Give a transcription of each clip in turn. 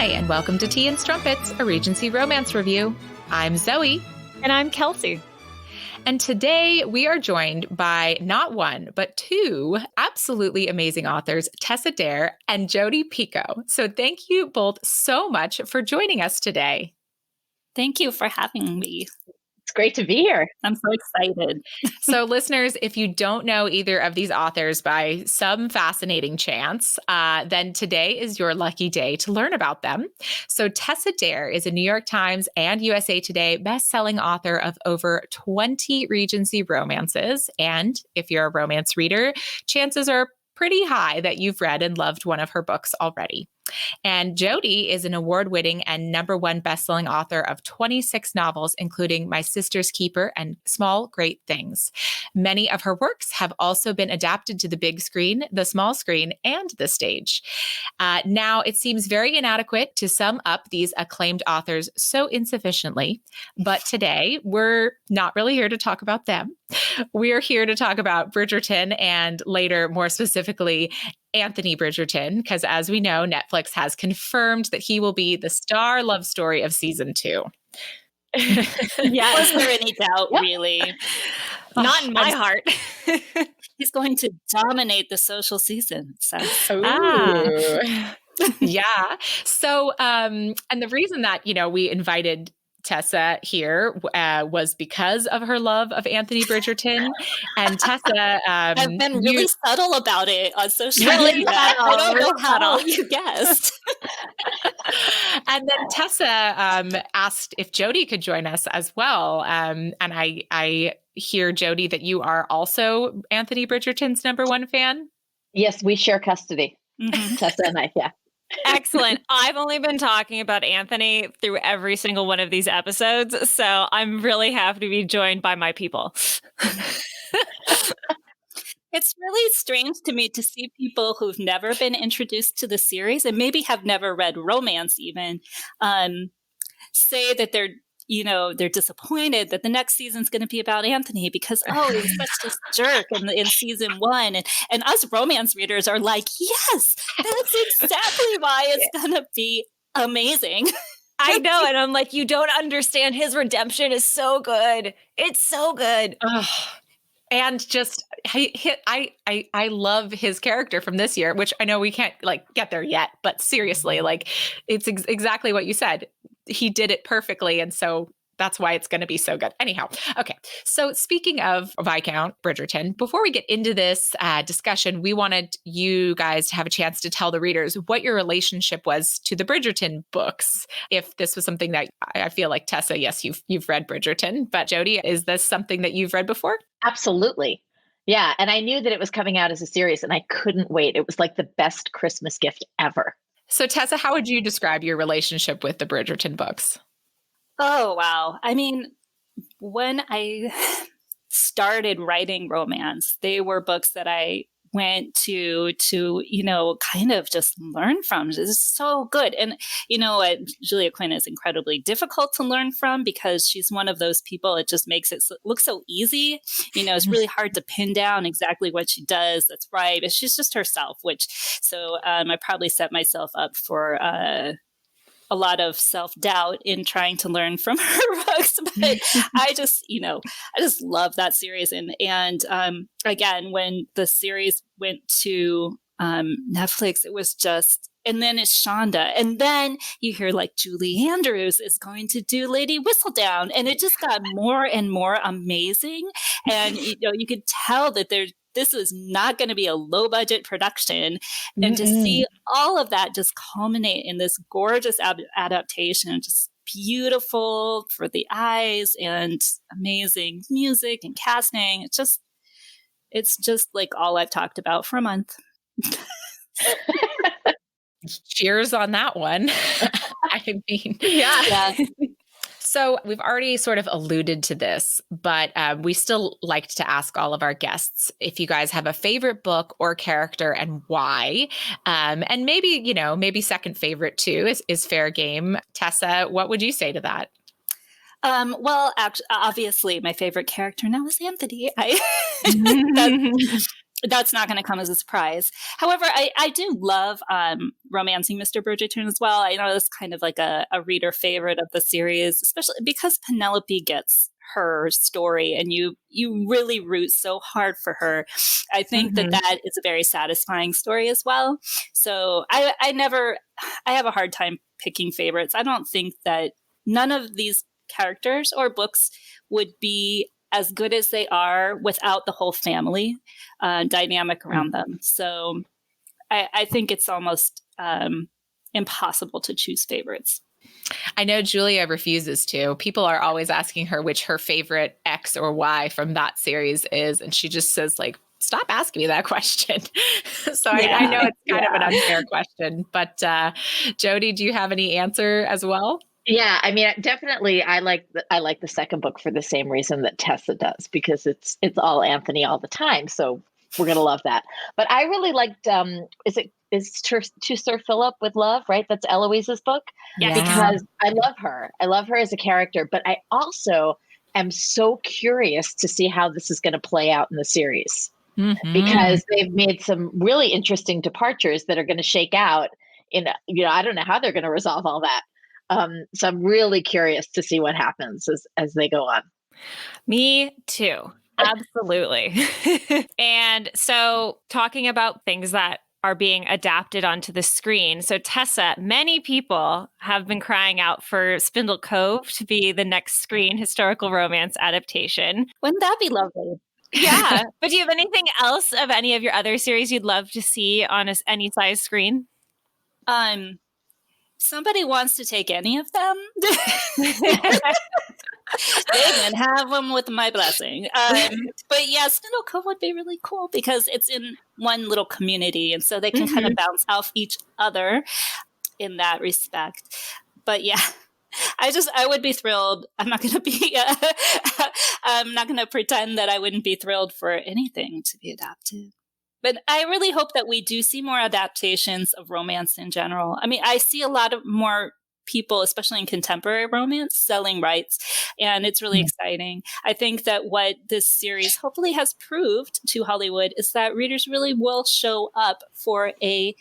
Hi, and welcome to Tea and Strumpets, a Regency romance review. I'm Zoe. And I'm Kelsey. And today we are joined by not one, but two absolutely amazing authors, Tessa Dare and Jodi Picoult. So thank you both so much for joining us today. Thank you for having me. It's great to be here. I'm so excited. So listeners, if you don't know either of these authors by some fascinating chance, then today is your lucky day to learn about them. So Tessa Dare is a New York Times and USA Today best-selling author of over 20 Regency romances. And if you're a romance reader, chances are pretty high that you've read and loved one of her books already. And Jodi is an award-winning and #1 best-selling author of 26 novels, including My Sister's Keeper and Small Great Things. Many of her works have also been adapted to the big screen, the small screen, and the stage. Now, it seems very inadequate to sum up these acclaimed authors so insufficiently, but today we're not really here to talk about them. We're here to talk about Bridgerton and later, more specifically, Anthony Bridgerton, because as we know, Netflix has confirmed that he will be the star love story of season 2. Yeah, was there any doubt, really? Not in my heart. He's going to dominate the social season. So. Yeah. So, and the reason that, we invited Tessa here was because of her love of Anthony Bridgerton. And Tessa, I've been really subtle about it on social media. I don't know how you guessed. And then Tessa asked if Jodi could join us as well. And I hear, Jodi, that you are also Anthony Bridgerton's #1 fan. Yes, we share custody. Mm-hmm. Tessa and I, yeah. Excellent. I've only been talking about Anthony through every single one of these episodes, so I'm really happy to be joined by my people. It's really strange to me to see people who've never been introduced to the series and maybe have never read romance even say that they're disappointed that the next season's going to be about Anthony because, he's such a jerk in season 1. And us romance readers are like, yes, that's exactly why it's going to be amazing. I know. And I'm like, you don't understand. His redemption is so good. It's so good. And just, I love his character from this year, which I know we can't get there yet, but seriously, it's exactly what you said. He did it perfectly. And so that's why it's going to be so good. Anyhow, okay. So speaking of Viscount Bridgerton, before we get into this discussion, we wanted you guys to have a chance to tell the readers what your relationship was to the Bridgerton books. If this was something that I feel like, Tessa, yes, you've read Bridgerton, but Jodi, is this something that you've read before? Absolutely. Yeah. And I knew that it was coming out as a series and I couldn't wait. It was like the best Christmas gift ever. So Tessa, how would you describe your relationship with the Bridgerton books? Oh, wow. I mean, when I started writing romance, they were books that I went to kind of just learn from. This is so good. And Julia Quinn is incredibly difficult to learn from because she's one of those people, it just makes it look so easy. It's really hard to pin down exactly what she does that's right. But she's just herself, I probably set myself up for a lot of self-doubt in trying to learn from her books, but I just love that series. And again, when the series went to Netflix, it was just, and then it's Shonda, and then you hear Julie Andrews is going to do Lady Whistledown, and it just got more and more amazing. And you could tell that this is not going to be a low budget production. And to see all of that just culminate in this gorgeous adaptation, just beautiful for the eyes and amazing music and casting. It's just like all I've talked about for a month. Cheers on that one. I mean, Yeah. So we've already sort of alluded to this, but we still like to ask all of our guests if you guys have a favorite book or character and why. And maybe second favorite too is fair game. Tessa, what would you say to that? Well, actually, obviously, my favorite character now is Anthony. that's not going to come as a surprise. However, I do love Romancing Mr. Bridgerton as well. I know that's kind of like a reader favorite of the series, especially because Penelope gets her story and you really root so hard for her. I think that is a very satisfying story as well. So I have a hard time picking favorites. I don't think that none of these characters or books would be as good as they are without the whole family dynamic around them. So I think it's almost impossible to choose favorites. I know Julia refuses to. People are always asking her which her favorite X or Y from that series is. And she just says, like, stop asking me that question. So I know it's kind of an unfair question. But Jodi, do you have any answer as well? Yeah, I mean, definitely, I like the second book for the same reason that Tessa does, because it's all Anthony all the time. So we're gonna love that. But I really liked is To Sir Philip with Love, right? That's Eloise's book. Yeah. Because I love her. I love her as a character, but I also am so curious to see how this is going to play out in the series. Because they've made some really interesting departures that are going to shake out in, I don't know how they're going to resolve all that. So I'm really curious to see what happens as they go on. Me too. Absolutely. And so talking about things that are being adapted onto the screen. So Tessa, many people have been crying out for Spindle Cove to be the next screen historical romance adaptation. Wouldn't that be lovely? Yeah. But do you have anything else of any of your other series you'd love to see on any size screen? Somebody wants to take any of them. They can have them with my blessing. But yeah, Spindle Cove would be really cool because it's in one little community. And so they can kind of bounce off each other in that respect. But yeah, I would be thrilled. I'm not going to pretend that I wouldn't be thrilled for anything to be adapted. But I really hope that we do see more adaptations of romance in general. I mean, I see a lot of more people, especially in contemporary romance, selling rights, and it's really exciting. I think that what this series hopefully has proved to Hollywood is that readers really will show up for a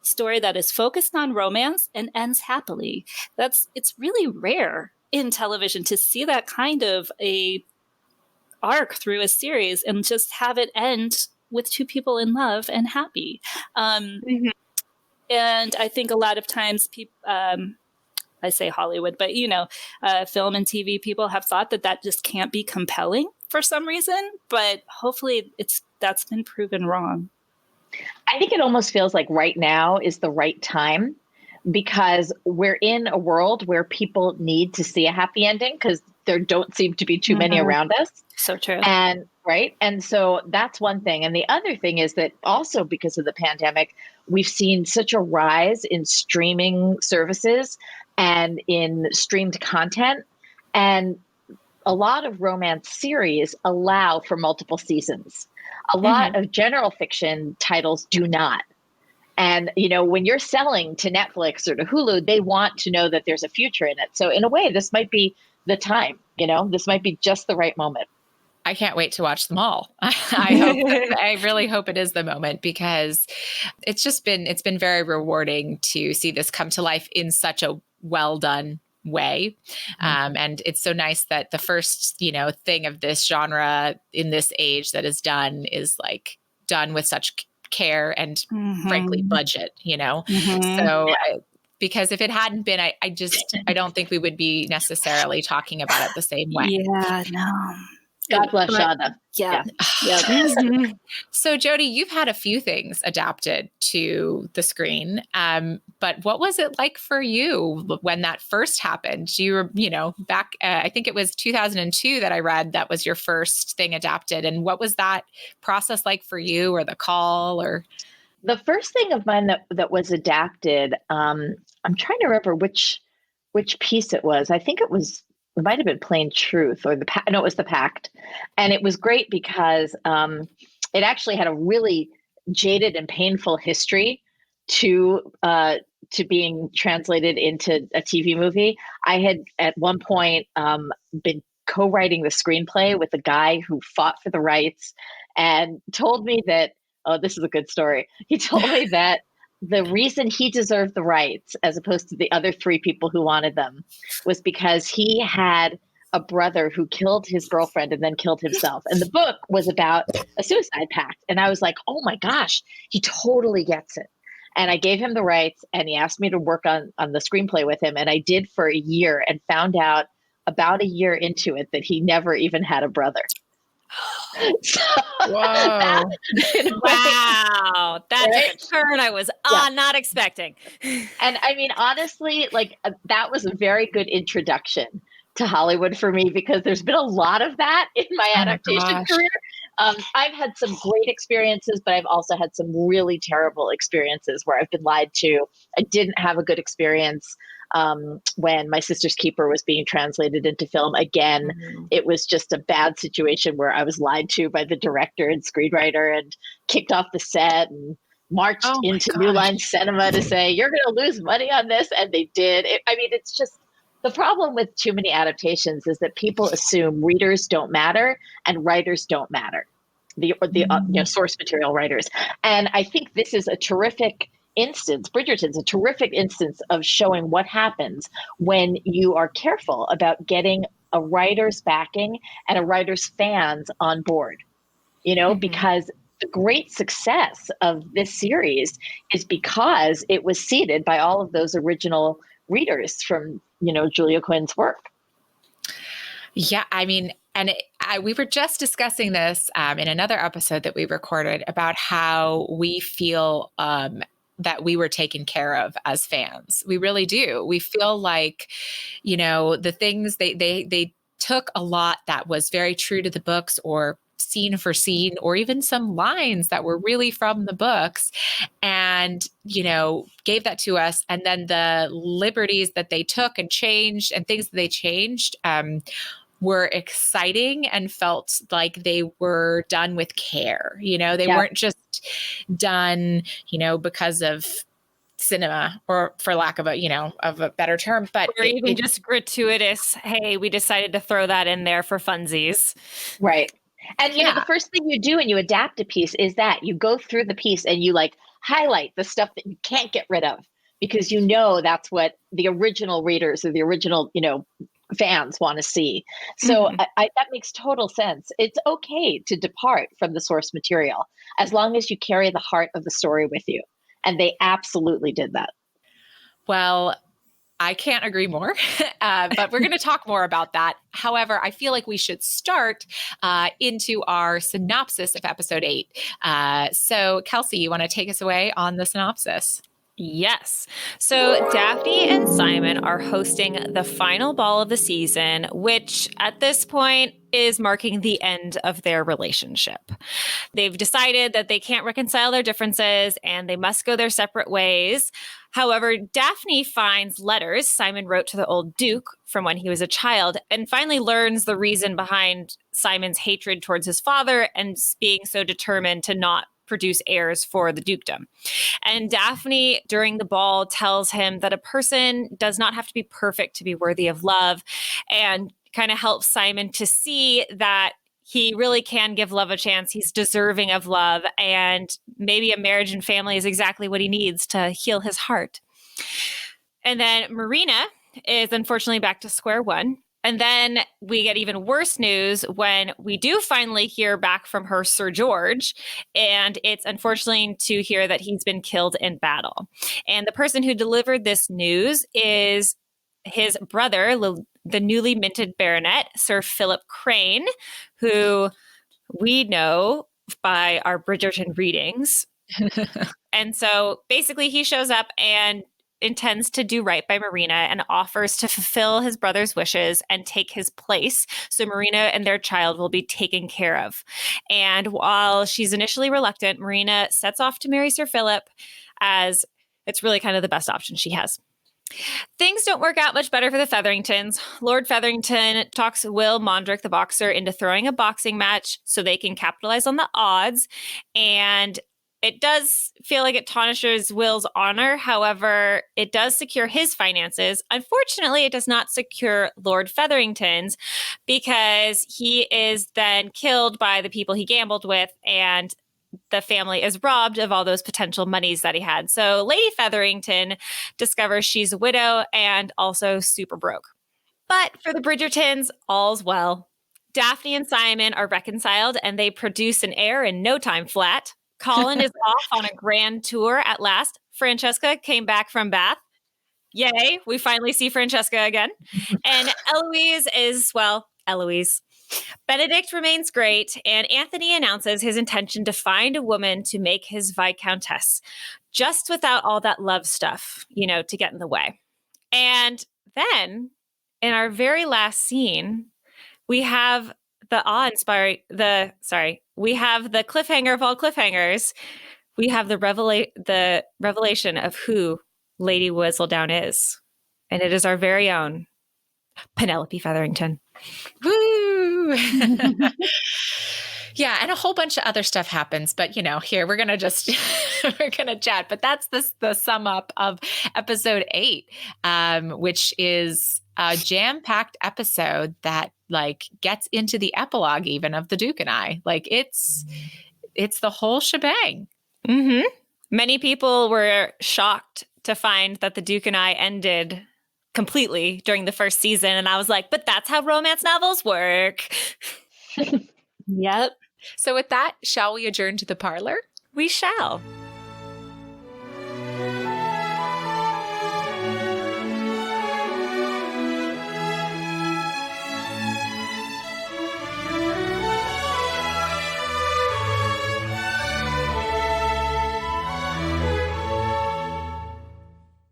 story that is focused on romance and ends happily. It's really rare in television to see that kind of a arc through a series and just have it end with two people in love and happy. And I think a lot of times people, I say Hollywood, but film and TV people have thought that just can't be compelling for some reason, but hopefully that's been proven wrong. I think it almost feels like right now is the right time because we're in a world where people need to see a happy ending because there don't seem to be too many around us. So true. And right. And so that's one thing. And the other thing is that also because of the pandemic, we've seen such a rise in streaming services and in streamed content. And a lot of romance series allow for multiple seasons. A lot of general fiction titles do not. And, when you're selling to Netflix or to Hulu, they want to know that there's a future in it. So in a way, this might be the time, this might be just the right moment. I can't wait to watch them all. I really hope it is the moment because it's been very rewarding to see this come to life in such a well done way. And it's so nice that the first, thing of this genre in this age that is done is like done with such care and frankly budget, So because if it hadn't been, I don't think we would be necessarily talking about it the same way. Yeah, no. God bless Shonda. Yeah. So Jodi, you've had a few things adapted to the screen. But what was it like for you when that first happened? You were, back, I think it was 2002 that I read that was your first thing adapted. And what was that process like for you or the call or? The first thing of mine that was adapted, I'm trying to remember which piece it was. I think it might have been Plain Truth or it was The Pact. And it was great because it actually had a really jaded and painful history to being translated into a TV movie. I had at one point been co-writing the screenplay with a guy who fought for the rights and told me that, oh, this is a good story. He told me that the reason he deserved the rights as opposed to the other three people who wanted them was because he had a brother who killed his girlfriend and then killed himself. And the book was about a suicide pact. And I was like, oh my gosh, he totally gets it. And I gave him the rights and he asked me to work on the screenplay with him. And I did for a year and found out about a year into it that he never even had a brother. So Whoa. Wow. That's Right? a turn I was not expecting. And I mean, honestly, like that was a very good introduction to Hollywood for me because there's been a lot of that in my adaptation gosh. career. I've had some great experiences, but I've also had some really terrible experiences where I've been lied to. I didn't have a good experience when My Sister's Keeper was being translated into film. Again, it was just a bad situation where I was lied to by the director and screenwriter and kicked off the set and marched into New Line Cinema to say, you're going to lose money on this. And they did. It's just, the problem with too many adaptations is that people assume readers don't matter and writers don't matter, the source material writers. And I think this is a terrific instance. Bridgerton's a terrific instance of showing what happens when you are careful about getting a writer's backing and a writer's fans on board, because the great success of this series is because it was seeded by all of those original readers from, Julia Quinn's work. Yeah, I mean, and we were just discussing this in another episode that we recorded about how we feel that we were taken care of as fans. We really do. We feel like, the things they took a lot that was very true to the books or scene for scene, or even some lines that were really from the books and, gave that to us. And then the liberties that they took and changed and things that they changed were exciting and felt like they were done with care. They weren't just done, because of cinema or for lack of a better term, but or even just gratuitous. Hey, we decided to throw that in there for funsies. Right. And, the first thing you do when you adapt a piece is that you go through the piece and you highlight the stuff that you can't get rid of because that's what the original readers or the original, fans want to see. So that makes total sense. It's okay to depart from the source material as long as you carry the heart of the story with you. And they absolutely did that. Well, I can't agree more, but we're going to talk more about that. However, I feel like we should start into our synopsis of episode 8. So Kelsey, you want to take us away on the synopsis? Yes. So Daphne and Simon are hosting the final ball of the season, which at this point is marking the end of their relationship. They've decided that they can't reconcile their differences and they must go their separate ways. However, Daphne finds letters Simon wrote to the old Duke from when he was a child and finally learns the reason behind Simon's hatred towards his father and being so determined to not produce heirs for the dukedom. And Daphne, during the ball, tells him that a person does not have to be perfect to be worthy of love, and kind of helps Simon to see that he really can give love a chance. He's deserving of love, and maybe a marriage and family is exactly what he needs to heal his heart. And then Marina is unfortunately back to square one. And then we get even worse news when we do finally hear back from her Sir George. And it's unfortunately to hear that he's been killed in battle. And the person who delivered this news is his brother, the newly minted baronet, Sir Philip Crane, who we know by our Bridgerton readings. And so basically he shows up and intends to do right by Marina and offers to fulfill his brother's wishes and take his place. So Marina and their child will be taken care of. And while she's initially reluctant, Marina sets off to marry Sir Philip, as it's really kind of the best option she has. Things don't work out much better for the Featheringtons. Lord Featherington talks Will Mondrick, the boxer, into throwing a boxing match so they can capitalize on the odds. And it does feel like it tarnishes Will's honor. However, it does secure his finances. Unfortunately, it does not secure Lord Featherington's, because he is then killed by the people he gambled with, and the family is robbed of all those potential monies that he had. So Lady Featherington discovers she's a widow and also super broke. But for the Bridgertons, all's well. Daphne and Simon are reconciled, and they produce an heir in no time flat. Colin is off on a grand tour at last. Francesca came back from Bath. Yay, we finally see Francesca again. And Eloise is, well, Eloise. Benedict remains great, and Anthony announces his intention to find a woman to make his Viscountess, just without all that love stuff, to get in the way. And then, in our very last scene, we have we have the cliffhanger of all cliffhangers. We have the revelation of who Lady Whistledown is. And it is our very own Penelope Featherington. Woo! Yeah, and a whole bunch of other stuff happens, but here we're gonna just we're gonna chat. But that's the sum up of episode 8, which is a jam-packed episode that gets into the epilogue even of The Duke and I. It's the whole shebang. Mm-hmm. Many people were shocked to find that The Duke and I ended completely during the first season. And I was like, but that's how romance novels work. Yep. So with that, shall we adjourn to the parlor? We shall.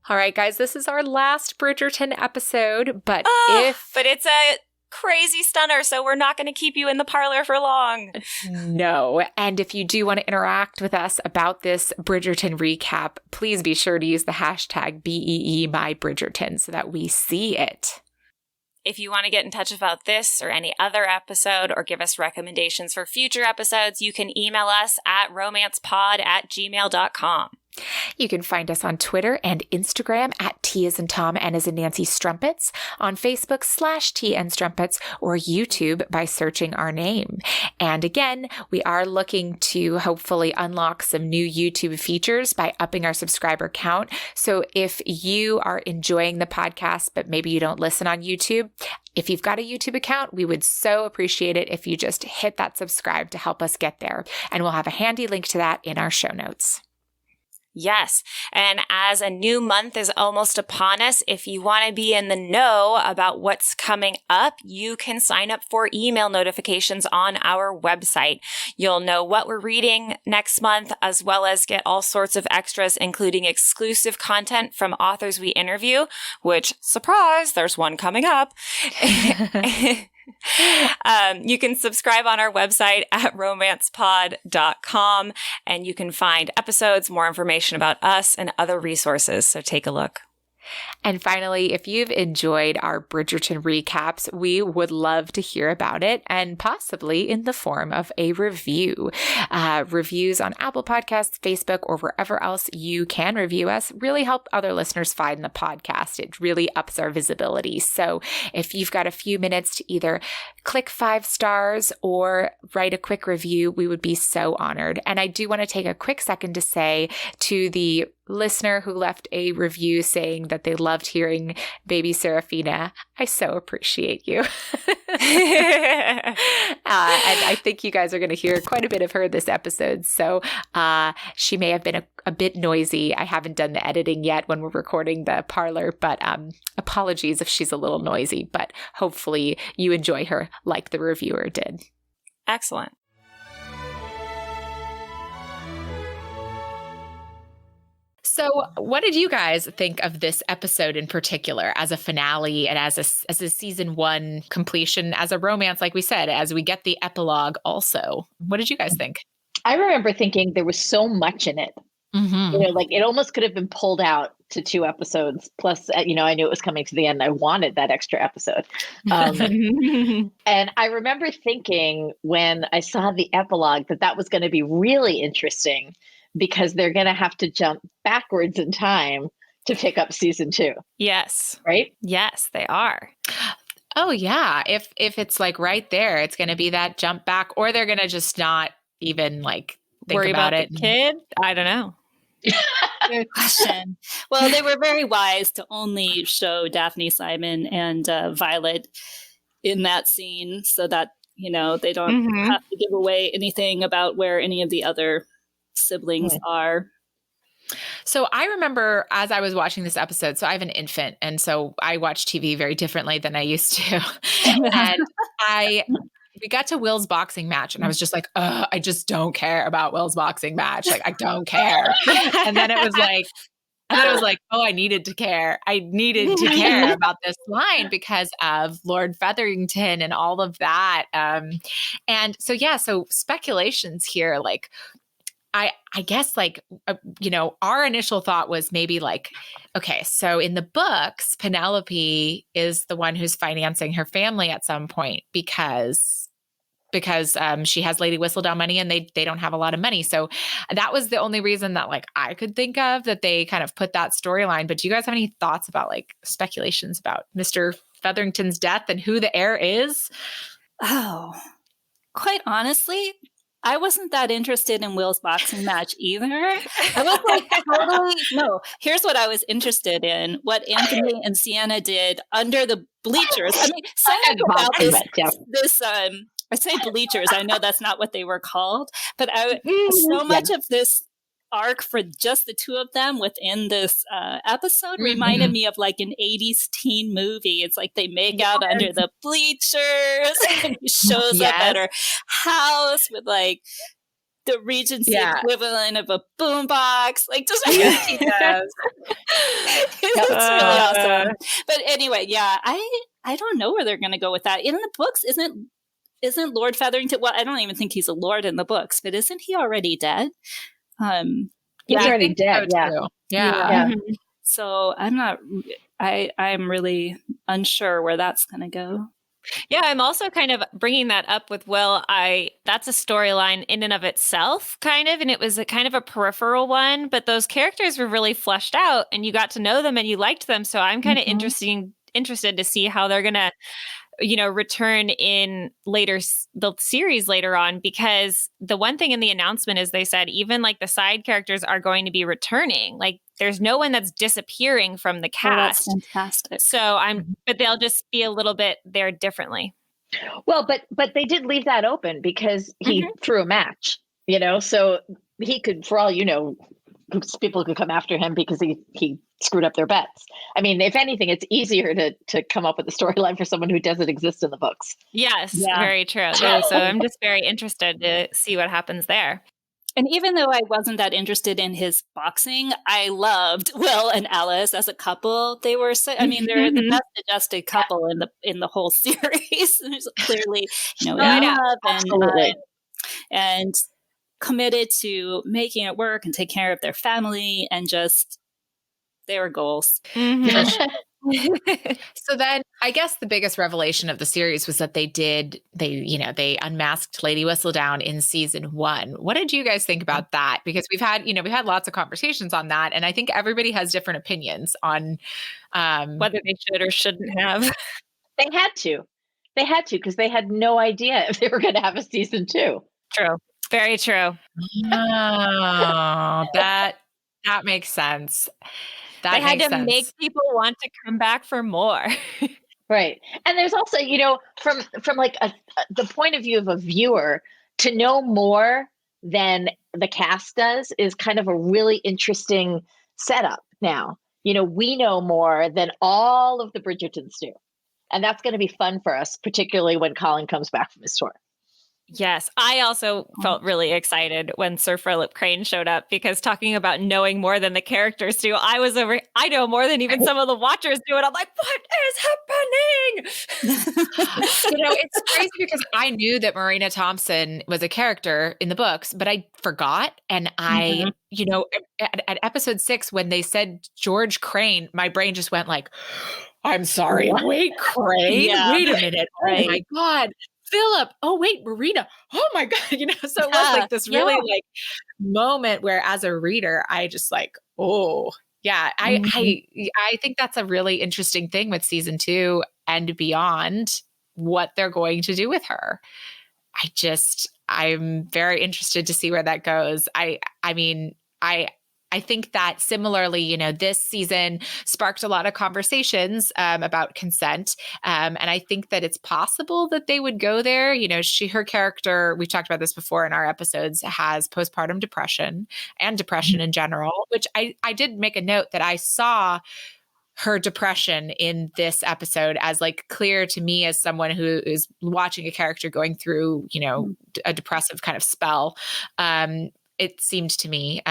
All right, guys, this is our last Bridgerton episode, but But it's a crazy stunner, so we're not going to keep you in the parlor for long. No. And if you do want to interact with us about this Bridgerton recap, please be sure to use the hashtag BEEMyBridgerton so that we see it. If you want to get in touch about this or any other episode or give us recommendations for future episodes, you can email us at romancepod@gmail.com. You can find us on Twitter and Instagram at T as in Tom, N as in Nancy Strumpets, on Facebook /TN Strumpets, or YouTube by searching our name. And again, we are looking to hopefully unlock some new YouTube features by upping our subscriber count. So if you are enjoying the podcast, but maybe you don't listen on YouTube, if you've got a YouTube account, we would so appreciate it if you just hit that subscribe to help us get there. And we'll have a handy link to that in our show notes. Yes. And as a new month is almost upon us, if you want to be in the know about what's coming up, you can sign up for email notifications on our website. You'll know what we're reading next month, as well as get all sorts of extras, including exclusive content from authors we interview, which, surprise, there's one coming up. You can subscribe on our website at romancepod.com, and you can find episodes, more information about us, and other resources. So take a look. And finally, if you've enjoyed our Bridgerton recaps, we would love to hear about it, and possibly in the form of a review. Reviews on Apple Podcasts, Facebook, or wherever else you can review us really help other listeners find the podcast. It really ups our visibility. So if you've got a few minutes to either click 5 stars or write a quick review, we would be so honored. And I do want to take a quick second to say to the listener who left a review saying that they loved hearing Baby Serafina, I so appreciate you. And I think you guys are going to hear quite a bit of her this episode. So she may have been a bit noisy. I haven't done the editing yet when we're recording the parlor, but apologies if she's a little noisy, but hopefully you enjoy her like the reviewer did. Excellent. So what did you guys think of this episode in particular as a finale and as a season 1 completion, as a romance, like we said, as we get the epilogue also? What did you guys think? I remember thinking there was so much in it. Mm-hmm. It almost could have been pulled out to 2 episodes. Plus, I knew it was coming to the end. I wanted that extra episode. And I remember thinking when I saw the epilogue that was going to be really interesting because they're going to have to jump backwards in time to pick up season 2. Yes. Right? Yes, they are. Oh yeah. If it's like right there, it's going to be that jump back, or they're going to just not even like think Worry about it. the kid? I don't know. Good question. Well, they were very wise to only show Daphne, Simon, and Violet in that scene so that, they don't have to give away anything about where any of the other siblings are. So I remember as I was watching this episode, so I have an infant, and so I watch TV very differently than I used to. And we got to Will's boxing match, and I was just like, I just don't care about Will's boxing match. Like, I don't care. And then it was like, oh, I needed to care. I needed to care about this line because of Lord Featherington and all of that. And so, yeah, so speculations here, like, I guess like, our initial thought was maybe like, okay, so in the books, Penelope is the one who's financing her family at some point because she has Lady Whistledown money and they don't have a lot of money. So that was the only reason that like I could think of that they kind of put that storyline. But do you guys have any thoughts about like speculations about Mr. Featherington's death and who the heir is? Oh, quite honestly, I wasn't that interested in Will's boxing match either. I was like, totally, no. Here's what I was interested in: what Anthony and Sienna did under the bleachers. I mean, saying about this. I say bleachers. I know that's not what they were called, but so much of this arc for just the two of them within this episode reminded me of like an 80s teen movie. It's like they make out under the bleachers and he shows up at her house with like the Regency equivalent of a boombox. Like just he does. It's really awesome. But anyway, I don't know where they're gonna go with that. In the books, isn't Lord Featherington, well, I don't even think he's a lord in the books, but isn't he already dead? He's already dead. Yeah. So I'm really unsure where that's going to go. Yeah, I'm also kind of bringing that up with Will. That's a storyline in and of itself, kind of, and it was a kind of a peripheral one, but those characters were really fleshed out and you got to know them and you liked them. So I'm kind of interested to see how they're going to return in the series later on, because the one thing in the announcement is they said even like the side characters are going to be returning. Like there's no one that's disappearing from the cast. Oh, that's fantastic. So but they'll just be a little bit there differently. Well, but they did leave that open because he threw a match, so he could, for all people could come after him because he screwed up their bets. I mean, if anything, it's easier to come up with a storyline for someone who doesn't exist in the books. Yes, very true. Yeah, so I'm just very interested to see what happens there. And even though I wasn't that interested in his boxing, I loved Will and Alice as a couple. They were they're the best adjusted couple in the whole series. There's clearly, love and committed to making it work and take care of their family, and just their goals. So then I guess the biggest revelation of the series was that they unmasked Lady Whistledown in season 1. What did you guys think about that? Because we've had lots of conversations on that, and I think everybody has different opinions on whether they should or shouldn't have. They had to because they had no idea if they were going to have a season 2. True. Very true. Oh, that makes sense. They had to make people want to come back for more. Right. And there's also, from like the point of view of a viewer, to know more than the cast does is kind of a really interesting setup now. We know more than all of the Bridgertons do. And that's going to be fun for us, particularly when Colin comes back from his tour. Yes, I also felt really excited when Sir Philip Crane showed up, because talking about knowing more than the characters do, I know more than even some of the watchers do, and I'm like, what is happening? It's crazy because I knew that Marina Thompson was a character in the books, but I forgot. And at episode 6, when they said George Crane, my brain just went like, I'm sorry, wait, Crane? Yeah. Wait a minute. Oh my God. Philip, oh wait, Marina, oh my God, so it was like this really like moment where as a reader, I just like, oh yeah, I think that's a really interesting thing with season 2 and beyond, what they're going to do with her. I'm very interested to see where that goes. I mean, I think that similarly, this season sparked a lot of conversations about consent. And I think that it's possible that they would go there. Her character, we've talked about this before in our episodes, has postpartum depression and depression in general, which I did make a note that I saw her depression in this episode as like clear to me as someone who is watching a character going through, a depressive kind of spell. It seemed to me.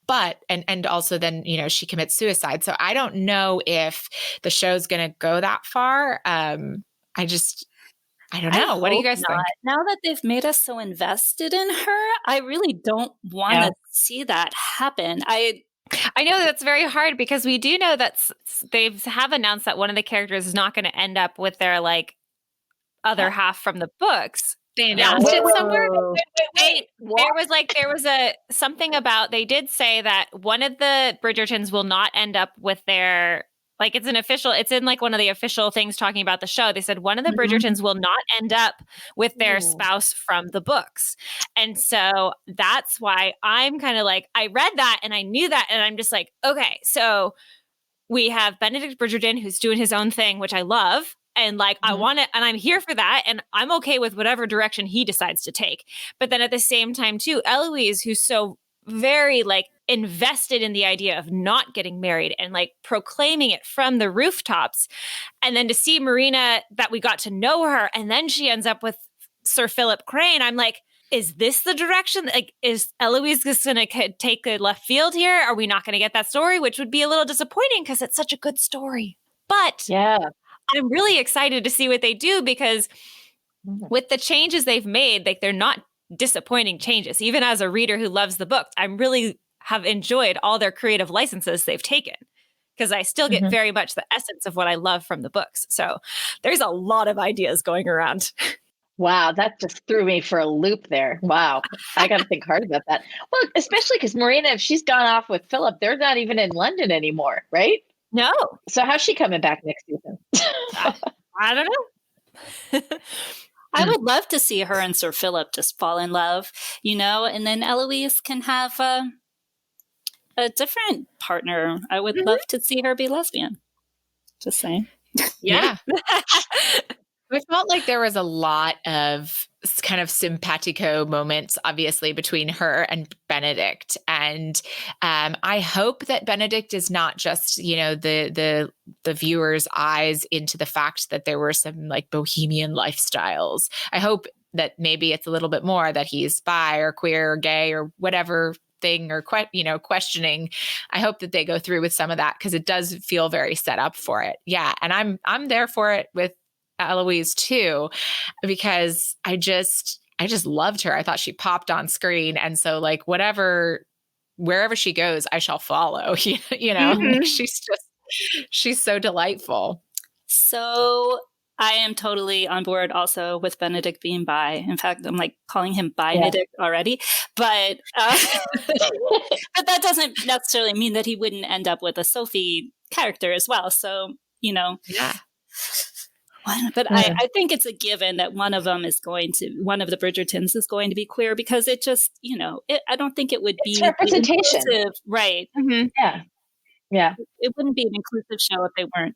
But and also then, she commits suicide. So I don't know if the show's going to go that far. I don't know. What do you guys think? Now that they've made us so invested in her, I really don't want to see that happen. I know that's very hard because we do know that they have announced that one of the characters is not going to end up with their like other half from the books. They announced it somewhere. Wait. There was a something about, they did say that one of the Bridgertons will not end up with their, like, it's in like one of the official things talking about the show. They said one of the Bridgertons will not end up with their spouse from the books. And so that's why I'm kind of like, I read that and I knew that. And I'm just like, okay, so we have Benedict Bridgerton who's doing his own thing, which I love. And like, I want it, and I'm here for that. And I'm okay with whatever direction he decides to take. But then at the same time too, Eloise, who's so very like invested in the idea of not getting married and like proclaiming it from the rooftops. And then to see Marina, that we got to know her, and then she ends up with Sir Philip Crane. I'm like, is this the direction? Like, is Eloise just going to take a left field here? Are we not going to get that story? Which would be a little disappointing because it's such a good story. But yeah, I'm really excited to see what they do, because with the changes they've made, like, they're not disappointing changes. Even as a reader who loves the book, I really have enjoyed all their creative licenses they've taken, because I still get very much the essence of what I love from the books. So there's a lot of ideas going around. Wow, that just threw me for a loop there. Wow, I got to think hard about that. Well, especially because Marina, if she's gone off with Philip, they're not even in London anymore, right? No. So how's she coming back next season? I don't know. I would love to see her and Sir Philip just fall in love, and then Eloise can have a different partner. I would love to see her be lesbian. Just saying. Yeah. I felt like there was a lot of kind of simpatico moments, obviously, between her and Benedict. And I hope that Benedict is not just, the viewer's eyes into the fact that there were some like bohemian lifestyles. I hope that maybe it's a little bit more that he's bi or queer or gay or whatever thing, or questioning. I hope that they go through with some of that, because it does feel very set up for it. Yeah. And I'm there for it with Eloise too, because I just loved her. I thought she popped on screen. And so like wherever she goes, I shall follow, like she's so delightful. So I am totally on board also with Benedict being bi. In fact, I'm like calling him Benedict already, but but that doesn't necessarily mean that he wouldn't end up with a Sophie character as well. So, Yeah. But I think it's a given that one of the Bridgertons is going to be queer, because it just, I don't think it would be representation. Inclusive. Right. Mm-hmm. Yeah. It wouldn't be an inclusive show if they weren't.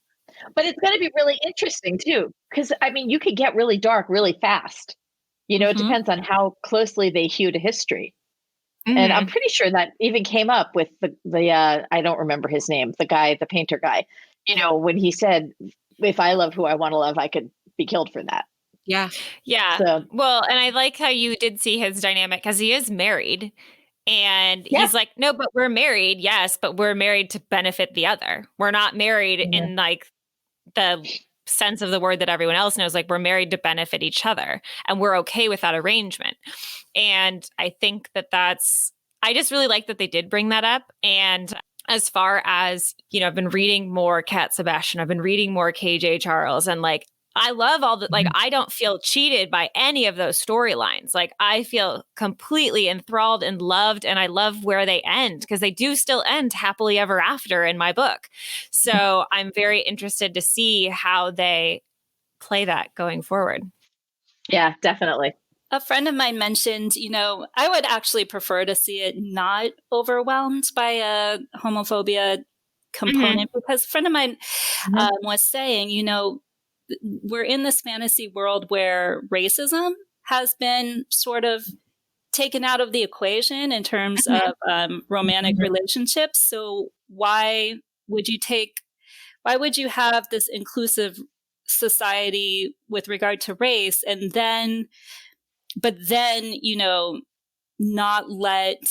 But it's going to be really interesting too, because you could get really dark really fast. It depends on how closely they hew to history. And I'm pretty sure that even came up with the I don't remember his name, the painter guy, when he said, if I love who I want to love, I could be killed for that. Yeah. Yeah. So, well, and I like how you did see his dynamic, because he is married, and he's like, no, but we're married. Yes, but we're married to benefit the other. We're not married in like the sense of the word that everyone else knows. Like, we're married to benefit each other, and we're okay with that arrangement. And I think I just really like that they did bring that up. And as far as, I've been reading more Cat Sebastian, I've been reading more KJ Charles, and like, I love all the, like, I don't feel cheated by any of those storylines. Like, I feel completely enthralled and loved, and I love where they end, because they do still end happily ever after in my book. So I'm very interested to see how they play that going forward. Yeah, definitely. A friend of mine mentioned, I would actually prefer to see it not overwhelmed by a homophobia component, because a friend of mine was saying, we're in this fantasy world where racism has been sort of taken out of the equation in terms of romantic relationships. So why would you have this inclusive society with regard to race, but then, not let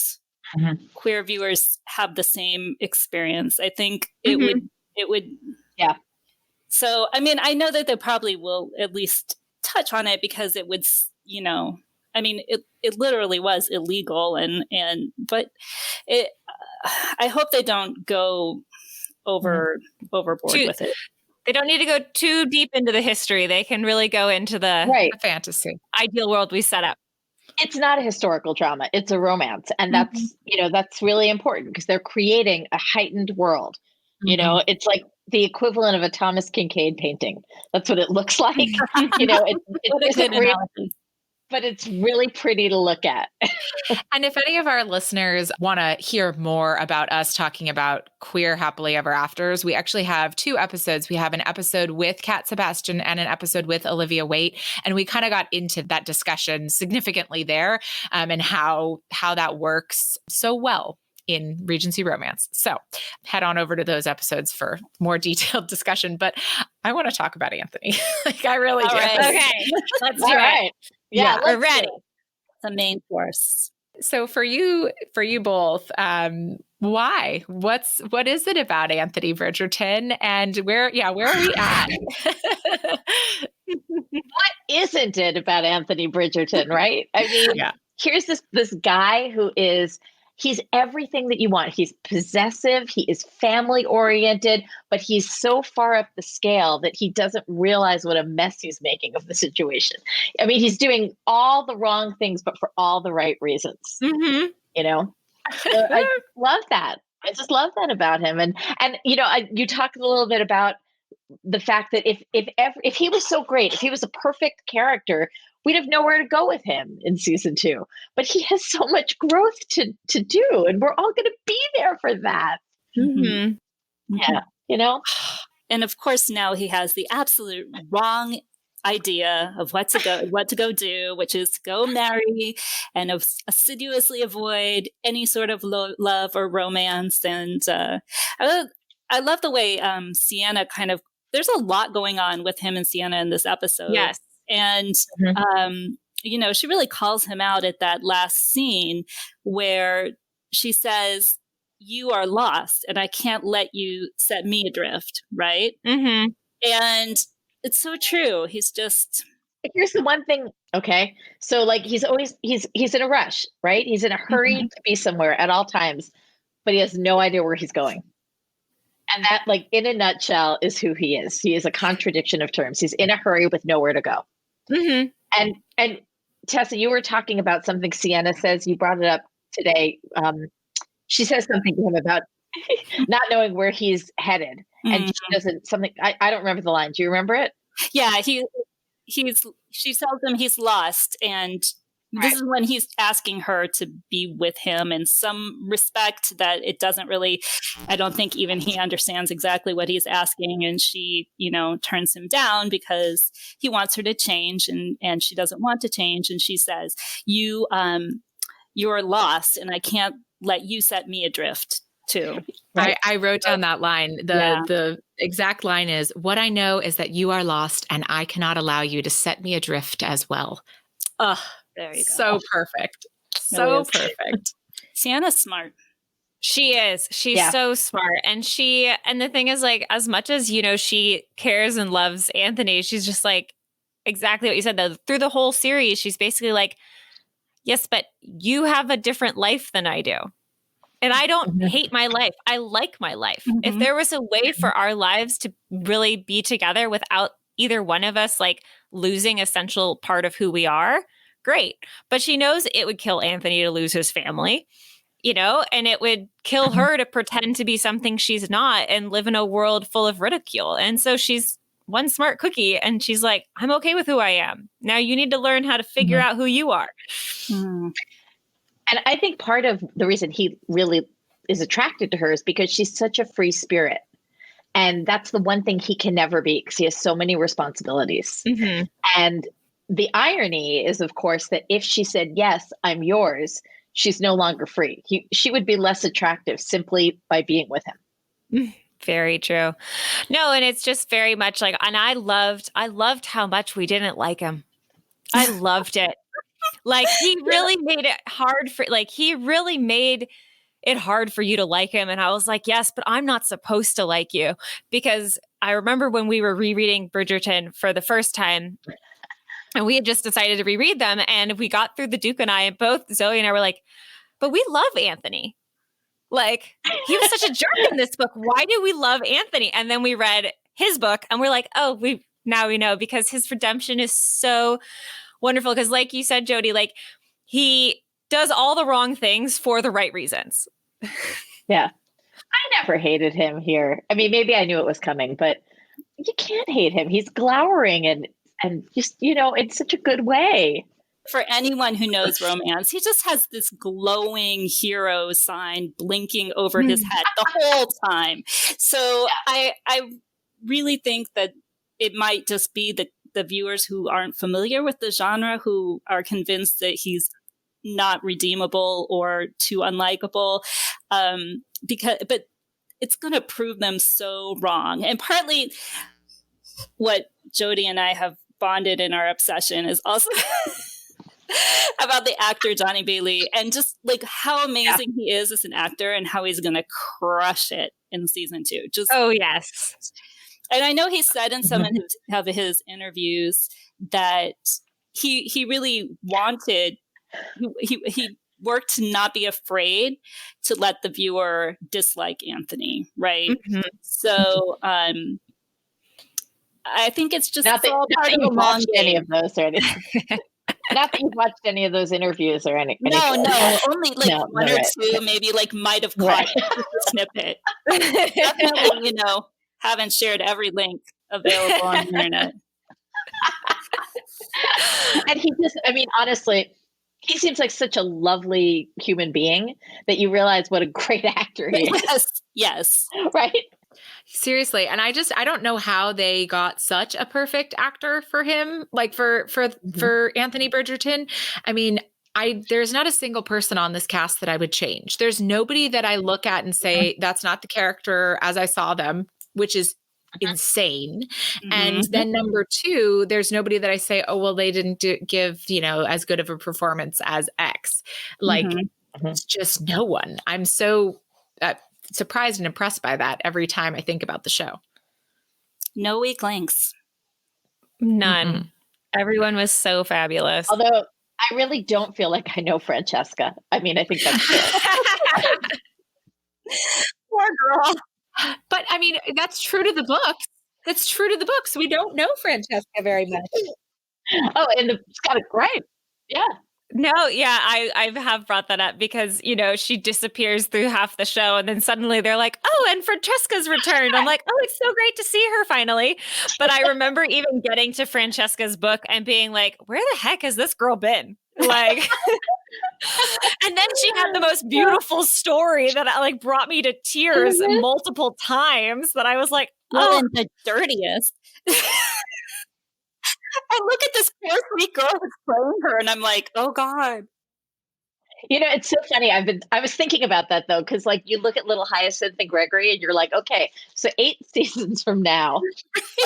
queer viewers have the same experience? I think it would. Yeah. So, I mean, I know that they probably will at least touch on it, because it would, it literally was illegal, but I hope they don't go overboard with it. They don't need to go too deep into the history. They can really go into the fantasy ideal world we set up. It's not a historical drama. It's a romance. And that's, that's really important, because they're creating a heightened world. It's like the equivalent of a Thomas Kinkade painting. That's what it looks like. But it's really pretty to look at. And if any of our listeners want to hear more about us talking about queer happily ever afters, we actually have 2 episodes. We have an episode with Kat Sebastian and an episode with Olivia Waite. And we kind of got into that discussion significantly there, and how that works so well in Regency romance. So head on over to those episodes for more detailed discussion. But I want to talk about Anthony. I really do. Right. Okay, let's do it. Yeah, we're ready. The main course. So for you both, why? What is it about Anthony Bridgerton, and where are we at? What isn't it about Anthony Bridgerton, right? I mean, here's this guy who he's everything that you want. He's possessive. He is family oriented, but he's so far up the scale that he doesn't realize what a mess he's making of the situation. I mean, he's doing all the wrong things, but for all the right reasons. So I love that. I just love that about him. And you talked a little bit about the fact that if he was so great, if he was a perfect character, we'd have nowhere to go with him in season 2. But he has so much growth to do, and we're all going to be there for that. Yeah, And of course, now he has the absolute wrong idea of what to go do, which is to go marry and assiduously avoid any sort of love or romance. And I love the way Sienna there's a lot going on with him and Sienna in this episode. Yes. And, she really calls him out at that last scene where she says, "You are lost, and I can't let you set me adrift." Right. And it's so true. He's just. Here's the one thing. Okay. So he's in a rush, right? He's in a hurry to be somewhere at all times, but he has no idea where he's going. And that, in a nutshell, is who he is. He is a contradiction of terms. He's in a hurry with nowhere to go. And Tessa, you were talking about something Sienna says. You brought it up today. She says something to him about not knowing where he's headed, and she doesn't. Something I don't remember the line. Do you remember it? Yeah, she tells him he's lost, and this is when he's asking her to be with him in some respect that it doesn't really, I don't think even he understands exactly what he's asking. And she, turns him down because he wants her to change, and she doesn't want to change. And she says, you're lost, and I can't let you set me adrift too. Right? I wrote down that line. The exact line is, "What I know is that you are lost, and I cannot allow you to set me adrift as well." Ugh. There you go. So perfect. So perfect. Sienna's smart. She is. She's so smart. And the thing is, as much as, she cares and loves Anthony, she's just exactly what you said, though. Through the whole series, she's basically yes, but you have a different life than I do. And I don't hate my life. I like my life. If there was a way for our lives to really be together without either one of us like losing essential part of who we are, great. But she knows it would kill Anthony to lose his family, you know, and it would kill her to pretend to be something she's not and live in a world full of ridicule. And so she's one smart cookie and she's like, I'm okay with who I am. Now you need to learn how to figure out who you are. And I think part of the reason he really is attracted to her is because she's such a free spirit. And that's the one thing he can never be because he has so many responsibilities. And the irony is, of course, that if she said, yes, I'm yours, she's no longer free. She would be less attractive simply by being with him. Very true. No, and it's just very much like, and I loved how much we didn't like him. I loved it. Like he really made it hard for you to like him. And I was like, yes, but I'm not supposed to like you, because I remember when we were rereading Bridgerton for the first time and we had just decided to reread them, and we got through the Duke and I, and both Zoe and I were like, but we love Anthony. Like he was such a jerk in this book. Why do we love Anthony? And then we read his book and we're like, oh, now we know, because his redemption is so wonderful. Because like you said, Jodi, like he does all the wrong things for the right reasons. Yeah. I never hated him here. I mean, maybe I knew it was coming, but you can't hate him. He's glowering and just, you know, in such a good way. For anyone who knows romance, he just has this glowing hero sign blinking over his head the whole time. So I really think that it might just be the viewers who aren't familiar with the genre who are convinced that he's not redeemable or too unlikable, but it's going to prove them so wrong. And partly what Jodi and I have bonded in our obsession is also about the actor Johnny Bailey, and just like how amazing he is as an actor and how he's going to crush it in season 2. Just oh yes. And I know he said in some of his interviews that he really wanted, he worked to not be afraid to let the viewer dislike Anthony, right? So I think it's just not that you've watched any of those or anything. Not that you've watched any of those interviews or anything. No, only like one or two, maybe like might have caught a snippet. Definitely, you know, haven't shared every link available on the internet. And he just, I mean, honestly, he seems like such a lovely human being that you realize what a great actor he is. Yes. Right? Seriously. And I don't know how they got such a perfect actor for him, like for Anthony Bridgerton. I mean, there's not a single person on this cast that I would change. There's nobody that I look at and say, that's not the character as I saw them, which is insane. And then number 2, there's nobody that I say, oh, well, they didn't give, you know, as good of a performance as X. Like, it's just no one. I'm so surprised and impressed by that every time I think about the show. No weak links. None. Everyone was so fabulous. Although I really don't feel like I know Francesca. I mean, I think that's true. Poor girl. But I mean, that's true to the books. That's true to the books. We don't know Francesca very much. Oh, and it's got a great. Yeah. No, yeah, I have brought that up because, you know, she disappears through half the show and then suddenly they're like, oh, and Francesca's returned. I'm like, oh, it's so great to see her finally. But I remember even getting to Francesca's book and being like, where the heck has this girl been? Like, and then she had the most beautiful story that like brought me to tears multiple times that I was like, oh, and the dirtiest. I look at this poor sweet girl who's playing her, and I'm like, oh God. You know, it's so funny. I was thinking about that though, because like you look at Little Hyacinth and Gregory, and you're like, okay, so 8 seasons from now,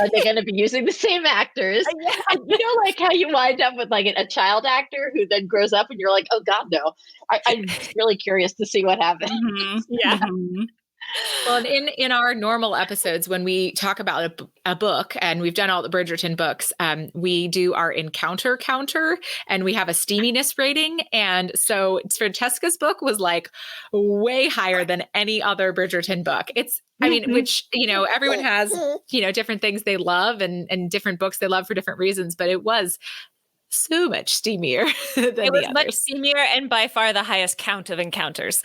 are they going to be using the same actors? And, you know, like how you wind up with like a child actor who then grows up, and you're like, oh God, no. I'm really curious to see what happens. Yeah. Well, in our normal episodes, when we talk about a book, and we've done all the Bridgerton books, we do our encounter counter, and we have a steaminess rating. And so Francesca's book was like way higher than any other Bridgerton book. I mean, which, everyone has, different things they love and different books they love for different reasons, but it was so much steamier than It was the much others. steamier and by far the highest count of encounters.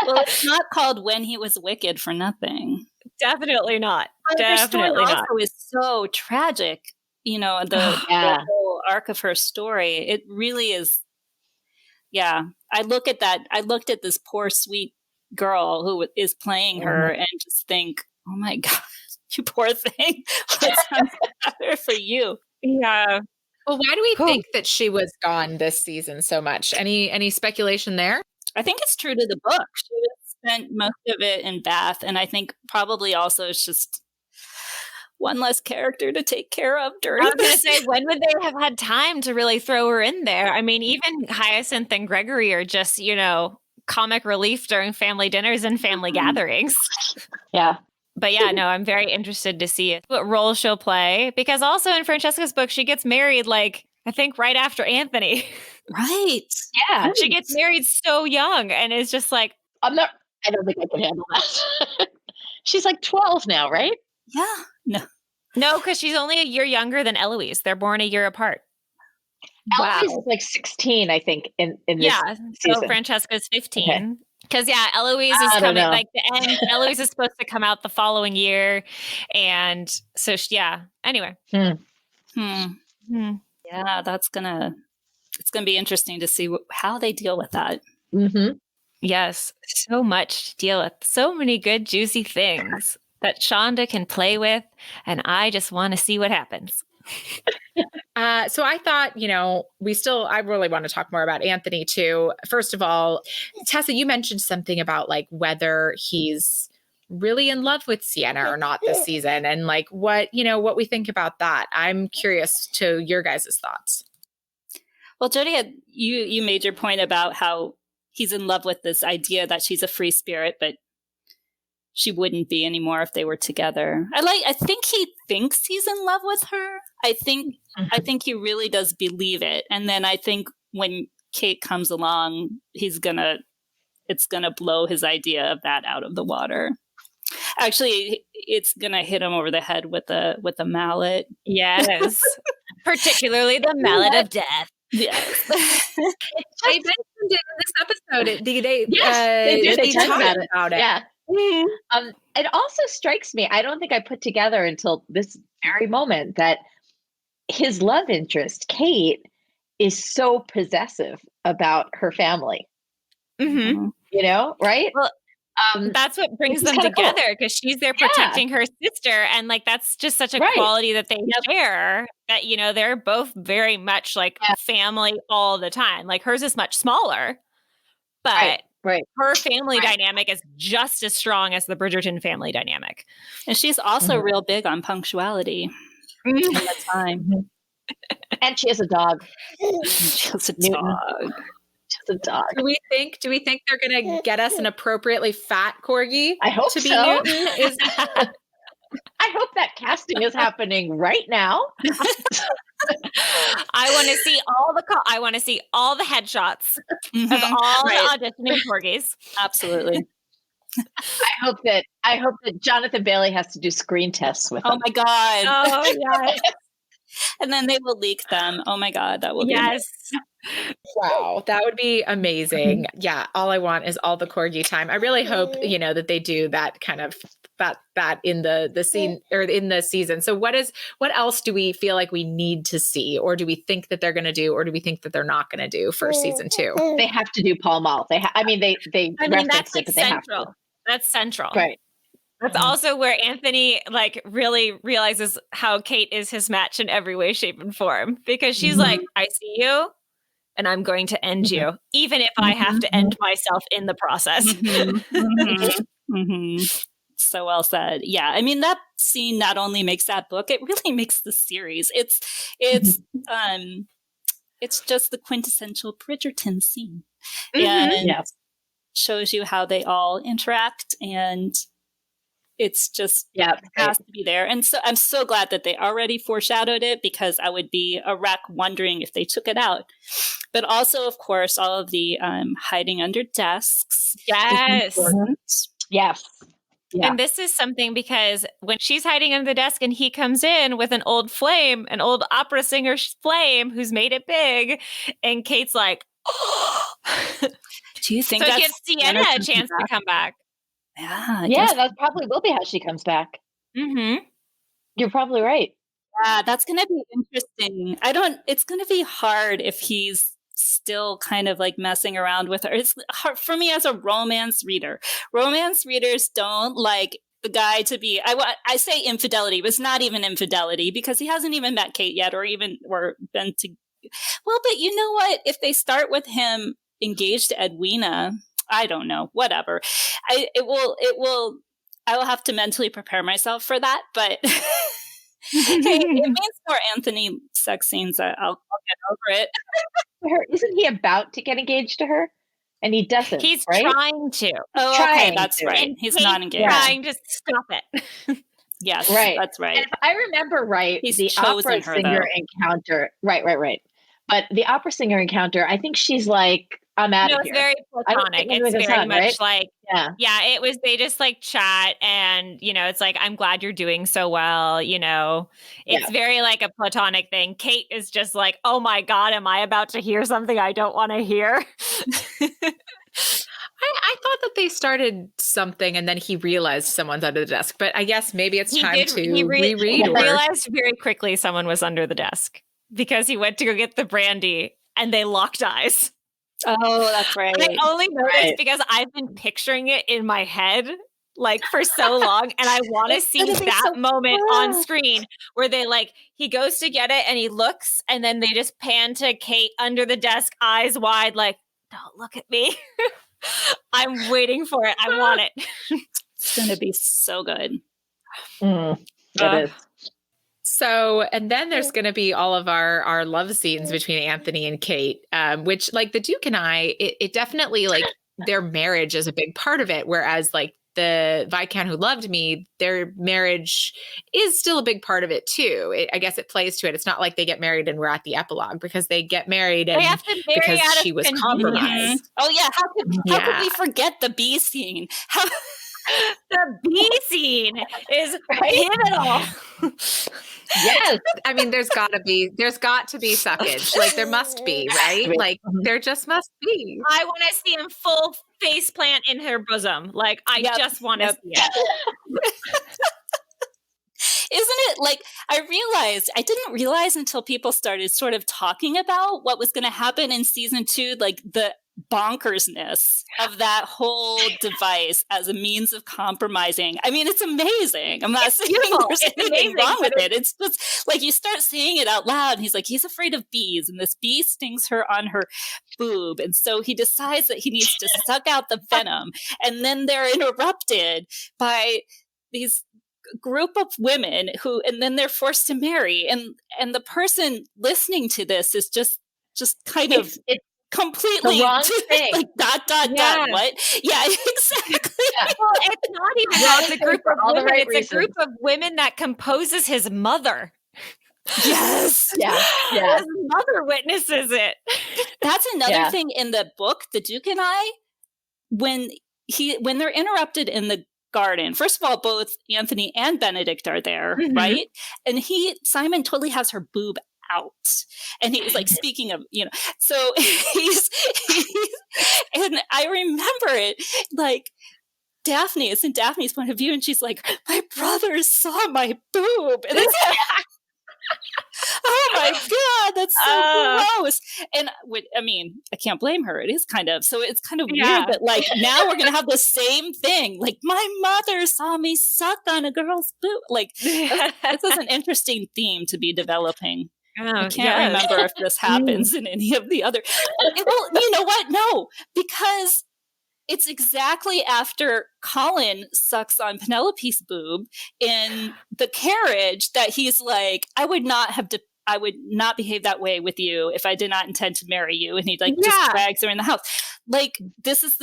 Well, it's not called When He Was Wicked for nothing. Definitely not. But her story Definitely not. also is so tragic. The whole arc of her story. It really is. Yeah, I look at that. I looked at this poor, sweet girl who is playing her, and just think, oh my God, you poor thing. What's better for you? Yeah. Well, why do we think that she was gone this season so much? Any speculation there? I think it's true to the book. She spent most of it in Bath, and I think probably also it's just one less character to take care of during. I was going to say, when would they have had time to really throw her in there? I mean, even Hyacinth and Gregory are just, comic relief during family dinners and family gatherings. Yeah. But yeah, no, I'm very interested to see what role she'll play, because also in Francesca's book, she gets married, I think right after Anthony. Right. Yeah. She gets married so young, and is just like, I don't think I can handle that. She's like 12 now, right? Yeah. No, because she's only a year younger than Eloise. They're born a year apart. Eloise is like 16, I think, in this season. So Francesca's 15. Because Eloise is coming the end. Eloise is supposed to come out the following year, and so Anyway. Yeah, it's gonna be interesting to see how they deal with that. Mm-hmm. Yes, so much to deal with. So many good, juicy things that Shonda can play with, and I just want to see what happens. So I thought, I really want to talk more about Anthony too. First of all, Tessa, you mentioned something about whether he's really in love with Sienna or not this season, and what we think about that. I'm curious to your guys' thoughts. Well, Jodi, you made your point about how he's in love with this idea that she's a free spirit, but she wouldn't be anymore if they were together. I think he thinks he's in love with her. I think he really does believe it. And then I think when Kate comes along, it's gonna blow his idea of that out of the water. Actually, it's gonna hit him over the head with a mallet. Yes. Particularly the mallet of death. Yes. I mentioned it in this episode. They talk about it. Yeah. It also strikes me, I don't think I put together until this very moment, that his love interest, Kate, is so possessive about her family. Mm-hmm. Right? Well, that's what brings them together, because she's there protecting her sister, and that's just such a quality that they share, that they're both very much family all the time. Hers is much smaller, but her family dynamic is just as strong as the Bridgerton family dynamic. And she's also real big on punctuality all the time. And she has a dog. She has a dog. She's a dog. Do we think they're going to get us an appropriately fat corgi? I hope to be so. Newton? I hope that casting is happening right now. I want to see all the headshots of all the auditioning corgis. Absolutely. I hope that Jonathan Bailey has to do screen tests with them. Oh my God. Oh yes. And then they will leak them. Oh my God, that will be amazing. Wow, that would be amazing. Yeah, all I want is all the corgi time. I really hope that they do that kind of that in the scene or in the season. So what else do we feel like we need to see, or do we think that they're going to do, or do we think that they're not going to do for season 2? They have to do Pall Mall. They that's it, but they have to. That's central. Right. That's also where Anthony really realizes how Kate is his match in every way, shape, and form, because she's like, I see you and I'm going to end you, even if I have to end myself in the process. So well said. Yeah. I mean, that scene not only makes that book, it really makes the series. It's just the quintessential Bridgerton scene. And shows you how they all interact, and it's just has to be there. And so I'm so glad that they already foreshadowed it, because I would be a wreck wondering if they took it out. But also, of course, all of the hiding under desks. Yes. Yes. Yeah. And this is something, because when she's hiding under the desk and he comes in with an old flame, an old opera singer flame who's made it big, and Kate's like, oh. Do you think so that it gives Sienna a chance to come back? Yeah, that probably will be how she comes back. Mm-hmm. You're probably right. Yeah, that's going to be interesting. It's going to be hard if he's still kind of like messing around with her. It's hard for me as a romance reader. Romance readers don't like the guy to be, I say infidelity, but it's not even infidelity, because he hasn't even met Kate yet, or been to, well, but you know what? If they start with him engaged to Edwina, I don't know, whatever. I will have to mentally prepare myself for that, but it means more Anthony sex scenes. I'll get over it. Isn't he about to get engaged to her? And he doesn't. He's right? trying to. Oh, trying okay, that's to. right. And He's Kate's not engaged. trying to stop it. Yes, right. That's right. And if I remember right, He's the chosen opera her, singer though. encounter. Right. But the opera singer encounter, I think she's like, I'm out of It's here. very platonic. It's very much like, it was, they just like chat, and, it's like, I'm glad you're doing so well. It's very like a platonic thing. Kate is just like, oh my God, am I about to hear something I don't want to hear? I thought that they started something and then he realized someone's under the desk, but I guess maybe it's time to reread. He realized very quickly someone was under the desk, because he went to go get the brandy and they locked eyes. Oh, that's right. I only noticed because I've been picturing it in my head like for so long, and I want to see that moment on screen where they he goes to get it and he looks, and then they just pan to Kate under the desk, eyes wide, like, don't look at me. I'm waiting for it. I want it. It's going to be so good. It is. So, and then there's going to be all of our love scenes between Anthony and Kate, which, like the Duke and I, it definitely, like, their marriage is a big part of it. Whereas, like, the Viscount Who Loved Me, their marriage is still a big part of it too. I guess it plays to it. It's not like they get married and we're at the epilogue, because they get married and they have to marry because out she of was convenience. compromised. Oh yeah, how could we forget the bee scene? The bee scene is pivotal. Yes. I mean, there's got to be suckage. Like, there must be, right? Like, there just must be. I want to see him full face plant in her bosom. Like, I just want to see it. Isn't it like, I didn't realize until people started sort of talking about what was going to happen in season 2, like the bonkersness of that whole device as a means of compromising. I mean, it's amazing. I'm not saying there's anything wrong with it. It's just like, you start saying it out loud, and he's like, he's afraid of bees, and this bee stings her on her boob, and so he decides that he needs to suck out the venom, and then they're interrupted by these group of women and then they're forced to marry, and the person listening to this is just kind of completely the wrong thing. Like dot what? Yeah, exactly. Yeah. Well, it's not even wrong. It's a group of women. It's a group of women that composes his mother. Yes. Yeah. His mother witnesses it. That's another thing in the book, The Duke and I, when they're interrupted in the garden. First of all, both Anthony and Benedict are there, right? And Simon totally has her boob out, and he's like, speaking of, so he's and I remember it like Daphne. It's in Daphne's point of view, and she's like, my brother saw my boob, and it's oh my God, that's so gross. And I mean, I can't blame her. It is kind of weird that like now we're gonna have the same thing. Like, my mother saw me suck on a girl's boob. Like, this is an interesting theme to be developing. I can't remember if this happens in any of the other. Well, you know what? No, because it's exactly after Colin sucks on Penelope's boob in the carriage that he's like, I would not behave that way with you if I did not intend to marry you. And he just drags her in the house. like, this is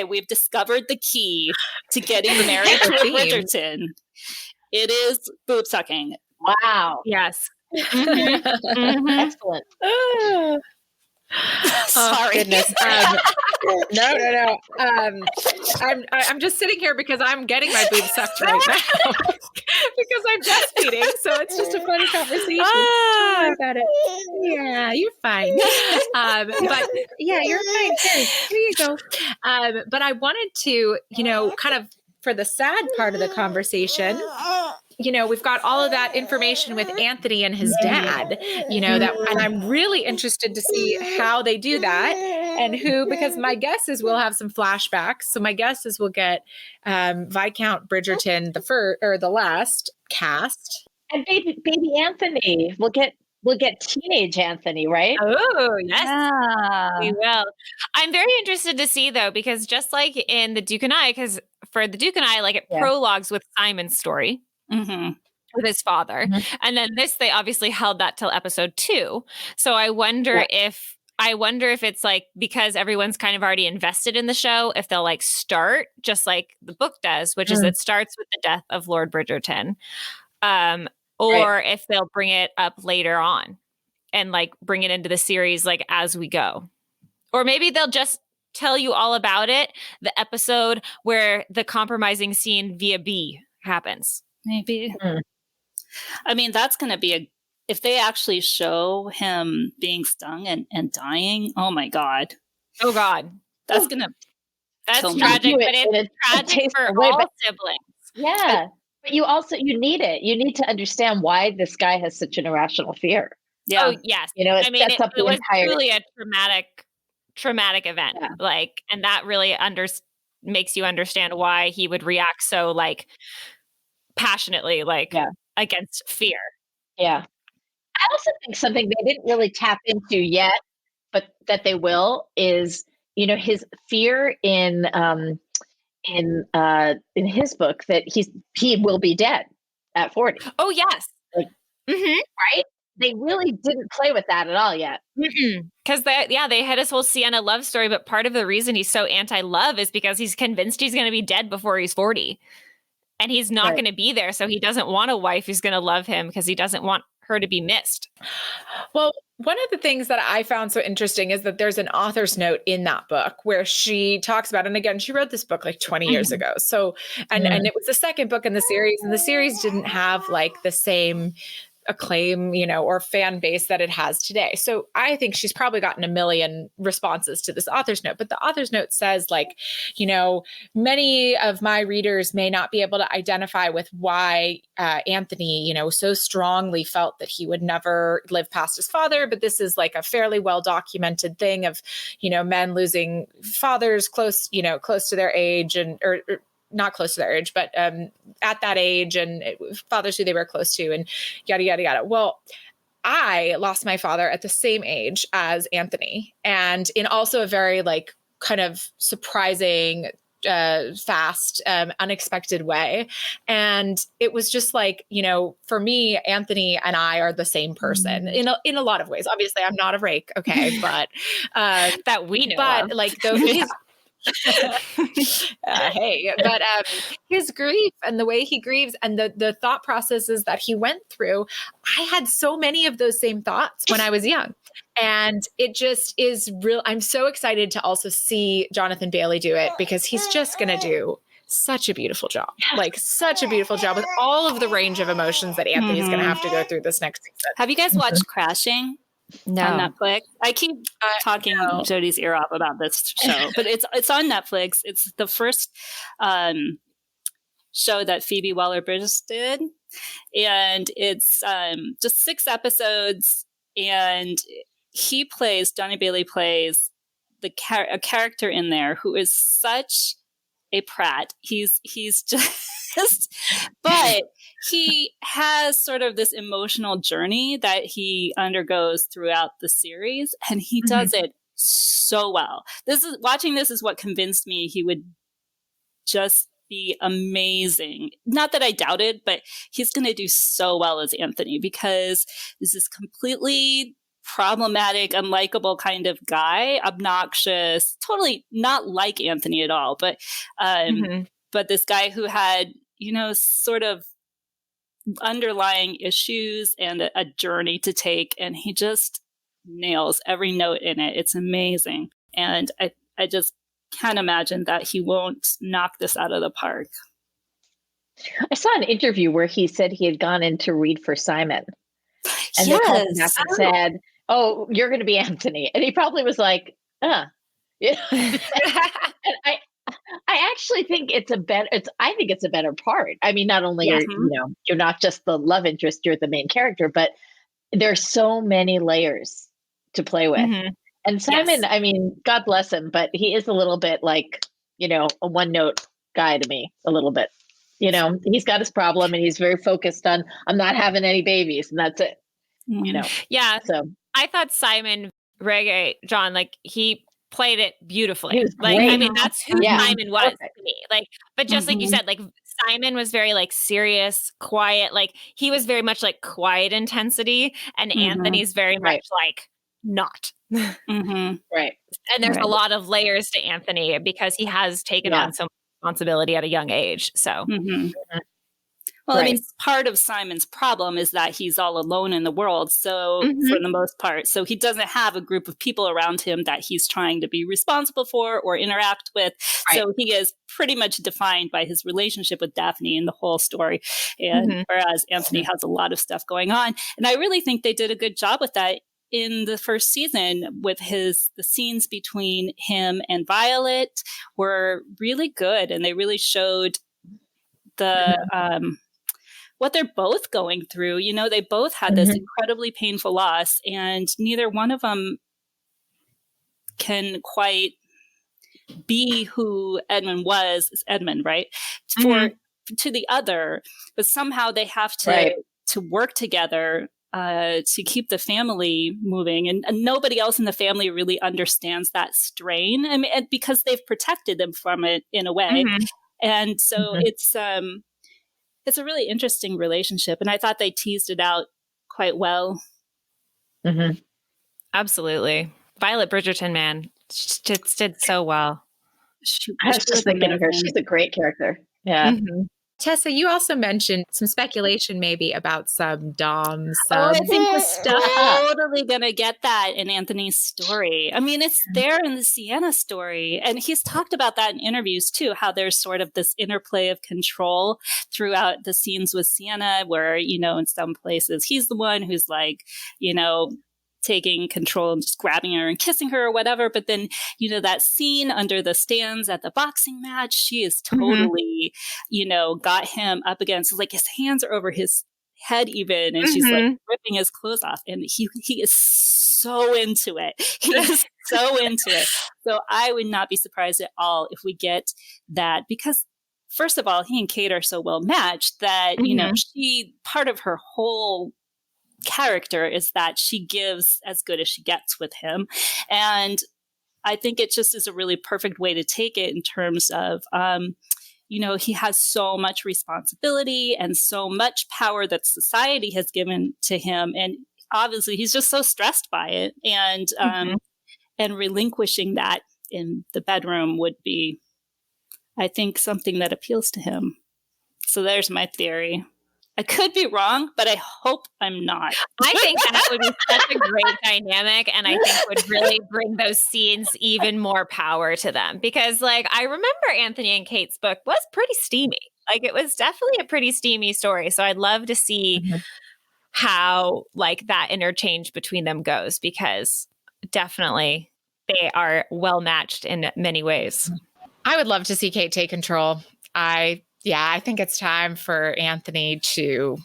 we've discovered the key to getting married to a Bridgerton. It is boob sucking. Wow. Yes. Excellent. Sorry. Goodness. No. I'm just sitting here because I'm getting my boobs sucked right now because I'm breastfeeding. So it's just a funny conversation. Don't worry about it. Yeah, you're fine. But yeah, you're fine. Here you go. But I wanted to, kind of for the sad part of the conversation, we've got all of that information with Anthony and his dad, and I'm really interested to see how they do that and because my guess is we'll have some flashbacks. So my guess is we'll get Viscount Bridgerton, the last cast. And baby Anthony, we'll get teenage Anthony, right? Oh, yes. Yeah. We will. I'm very interested to see, though, because just like in The Duke and I, because for The Duke and I, like, it prologues with Simon's story with his father. And then they obviously held that till episode 2. So I wonder if it's like, because everyone's kind of already invested in the show, if they'll like start just like the book does, which is it starts with the death of Lord Bridgerton. Or if they'll bring it up later on and like bring it into the series like as we go. Or maybe they'll just tell you all about it, the episode where the compromising scene via B happens. Maybe. I mean, that's going to be if they actually show him being stung and dying, oh my God. Oh God. That's tragic, but it's tragic for all siblings. Yeah. But you need it. You need to understand why this guy has such an irrational fear. Yeah. Oh yes. It was truly a traumatic event. Yeah. Like, and that really makes you understand why he would react so like passionately, like against fear. Yeah. I also think something they didn't really tap into yet, but that they will is, his fear in his book that he will be dead at 40. Oh yes. Like, right? They really didn't play with that at all yet. Because they had his whole Sienna love story, but part of the reason he's so anti-love is because he's convinced he's going to be dead before he's 40. And he's not going to be there. So he doesn't want a wife who's going to love him because he doesn't want her to be missed. Well, one of the things that I found so interesting is that there's an author's note in that book where she talks about, and again, she wrote this book like 20 years ago. So, and it was the second book in the series, and the series didn't have like the same acclaim, or fan base that it has today. So I think she's probably gotten a million responses to this author's note, but the author's note says like, many of my readers may not be able to identify with why Anthony, so strongly felt that he would never live past his father. But this is like a fairly well documented thing of, men losing fathers close to their age or not close to their age, but at that age, and fathers who they were close to, and yada, yada, yada. Well, I lost my father at the same age as Anthony, and in also a very like kind of surprising, fast, unexpected way. And it was just like, for me, Anthony and I are the same person in a lot of ways. Obviously, I'm not a rake, okay, but that we know. But of. like though he's but his grief and the way he grieves and the thought processes that he went through, I had so many of those same thoughts when I was young. And it just is real. I'm so excited to also see Jonathan Bailey do it because he's just going to do such a beautiful job, like such a beautiful job with all of the range of emotions that Anthony's going to have to go through this next season. Have you guys watched Crashing? No. On Netflix. I keep talking Jodi's ear off about this show, but it's on Netflix. It's the first show that Phoebe Waller-Bridge did, and it's just 6 episodes. And Johnny Bailey plays a character in there who is such a prat. He's just, but he has sort of this emotional journey that he undergoes throughout the series, and he does it so well. Watching this is what convinced me he would just be amazing. Not that I doubted, but he's going to do so well as Anthony because this is completely problematic, unlikable kind of guy, obnoxious, totally not like Anthony at all, but this guy who had, sort of underlying issues and a journey to take, and he just nails every note in it. It's amazing. And I just can't imagine that he won't knock this out of the park. I saw an interview where he said he had gone in to read for Simon. And yes. they called him back and said, "Oh, you're going to be Anthony." And he probably was like, And I actually think it's a better part. I mean, not only are you're not just the love interest, you're the main character, but there's so many layers to play with. And Simon, I mean, God bless him, but he is a little bit like, a one-note guy to me, a little bit. He's got his problem and he's very focused on, I'm not having any babies, and that's it. Yeah. So I thought Simon Reggae, John, like he played it beautifully. Like, great. I mean, that's who Simon was to me. Like, but just like you said, like Simon was very like serious, quiet. Like he was very much like quiet intensity, and Anthony's very much like not. Right. And there's a lot of layers to Anthony because he has taken on so much responsibility at a young age. So. Well, I mean, part of Simon's problem is that he's all alone in the world. So for the most part, so he doesn't have a group of people around him that he's trying to be responsible for or interact with. Right. So he is pretty much defined by his relationship with Daphne in the whole story. And whereas Anthony has a lot of stuff going on. And I really think they did a good job with that in the first season with the scenes between him and Violet were really good. And they really showed what they're both going through. They both had this incredibly painful loss, and neither one of them can quite be who Edmund was, Edmund, right? To the other, but somehow they have to work together to keep the family moving, and nobody else in the family really understands that strain. I mean, because they've protected them from it in a way, and so it's a really interesting relationship, and I thought they teased it out quite well. Absolutely. Violet Bridgerton, man, she did so well. I was just thinking of her. She's a great character. Yeah. Tessa, you also mentioned some speculation maybe about some doms. I think we're totally going to get that in Anthony's story. I mean, it's there in the Sienna story. And he's talked about that in interviews too, how there's sort of this interplay of control throughout the scenes with Sienna, where, in some places he's the one who's like, taking control and just grabbing her and kissing her or whatever. But then, that scene under the stands at the boxing match, she is totally, got him up against, like his hands are over his head even. And she's like ripping his clothes off. And he is so into it. He is so into it. So I would not be surprised at all if we get that, because first of all, he and Kate are so well matched that, she, part of her whole character is that she gives as good as she gets with him. And I think it just is a really perfect way to take it in terms of, he has so much responsibility and so much power that society has given to him. And obviously he's just so stressed by it. And relinquishing that in the bedroom would be, I think, something that appeals to him. So there's my theory. I could be wrong, but I hope I'm not. I think that would be such a great dynamic, and I think would really bring those scenes even more power to them. Because, like, I remember Anthony and Kate's book was pretty steamy. Like, it was definitely a pretty steamy story. So I'd love to see how, like, that interchange between them goes, because definitely they are well matched in many ways. I would love to see Kate take control. I think it's time for Anthony to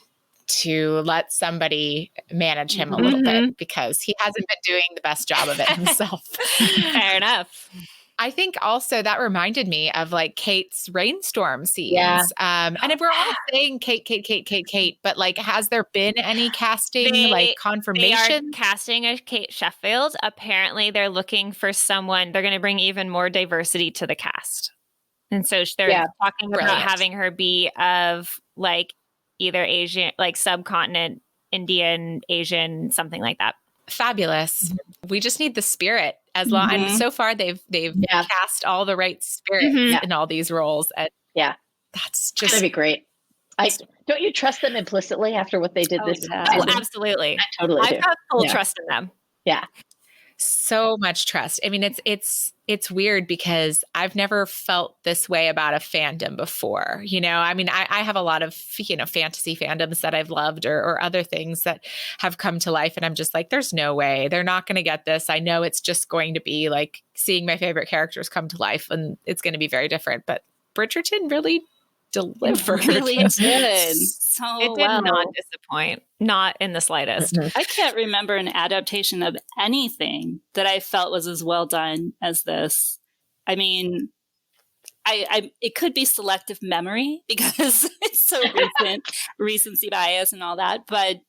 let somebody manage him a little bit, because he hasn't been doing the best job of it himself. Fair enough. I think also that reminded me of like Kate's rainstorm scenes. Yeah. And if we're all saying Kate, but like, has there been any casting confirmation? They are casting a Kate Sheffield. Apparently they're looking for someone. They're going to bring even more diversity to the cast. And so they're talking about having her be of like either Asian, like subcontinent, Indian, Asian, something like that. Fabulous. We just need the spirit as long. And so far they've cast all the right spirits in all these roles. And that's just gonna be great. Don't you trust them implicitly after what they did this yeah. Oh, absolutely. I totally do. I've got full trust in them. Yeah. so much trust. I mean, it's weird because I've never felt this way about a fandom before. You know, I mean, I have a lot of, fantasy fandoms that I've loved or other things that have come to life. And I'm just like, there's no way they're not going to get this. I know it's just going to be like seeing my favorite characters come to life and it's going to be very different. But Bridgerton really delivered. It really did. So It did not disappoint, not in the slightest. I can't remember an adaptation of anything that I felt was as well done as this. I mean, it could be selective memory because it's so recent, recency bias and all that. But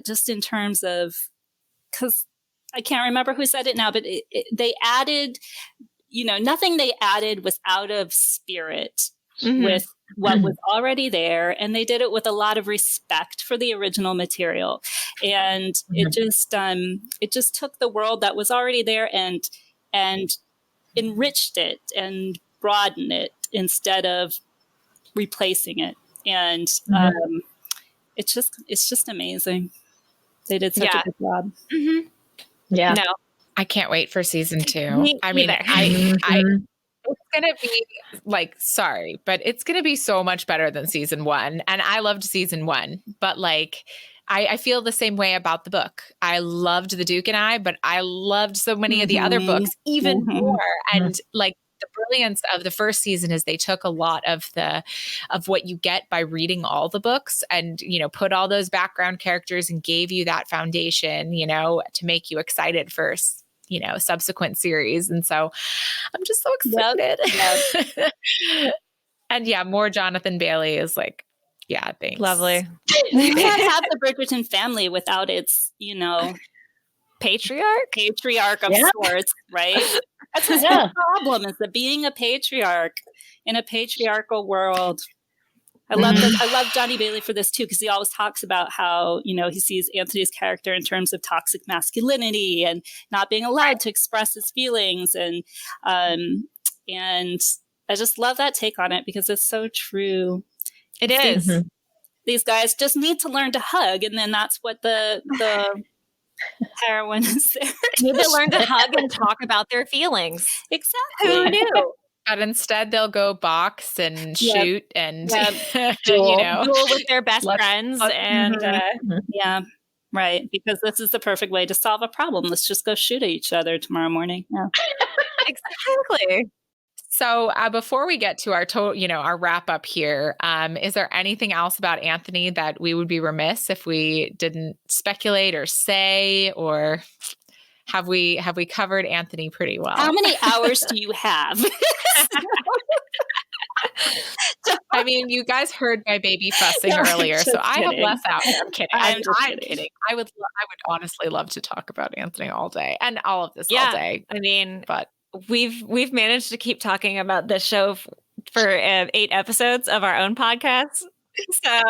just in terms of, because I can't remember who said it now, but they added, nothing they added was out of spirit with what was already there. And they did it with a lot of respect for the original material. And it just took the world that was already there and enriched it and broadened it instead of replacing it. And it's just amazing. They did such a good job. Yeah. No, I can't wait for season 2. Me I mean, either. it's going to be like, sorry, but it's going to be so much better than season 1. And I loved season 1, but like, I feel the same way about the book. I loved The Duke and I, but I loved so many of the other books even more. And like the brilliance of the first season is they took a lot of what you get by reading all the books and, put all those background characters and gave you that foundation, to make you excited for subsequent series. And so I'm just so excited. Yep. And more Jonathan Bailey is like, yeah, thanks. Lovely. You can't have the Bridgerton family without its, patriarch of sorts, right? That's his problem, is that being a patriarch in a patriarchal world. I love Johnny Bailey for this too, because he always talks about how, he sees Anthony's character in terms of toxic masculinity and not being allowed to express his feelings. And I just love that take on it because it's so true. It is. These guys just need to learn to hug. And then that's what the heroine is there. They need to learn to hug and talk about their feelings. Exactly. Who knew? But instead, they'll go box and shoot and, duel with their best friends. And right. Because this is the perfect way to solve a problem. Let's just go shoot at each other tomorrow morning. Yeah. Exactly. So before we get to our our wrap up here, is there anything else about Anthony that we would be remiss if we didn't speculate or say, or have we covered Anthony pretty well? How many hours do you have? I mean, you guys heard my baby fussing earlier, so I have less hours. I'm kidding. I'm kidding. I would honestly love to talk about Anthony all day and all of this all day. I mean, but we've managed to keep talking about this show for 8 episodes of our own podcast. So,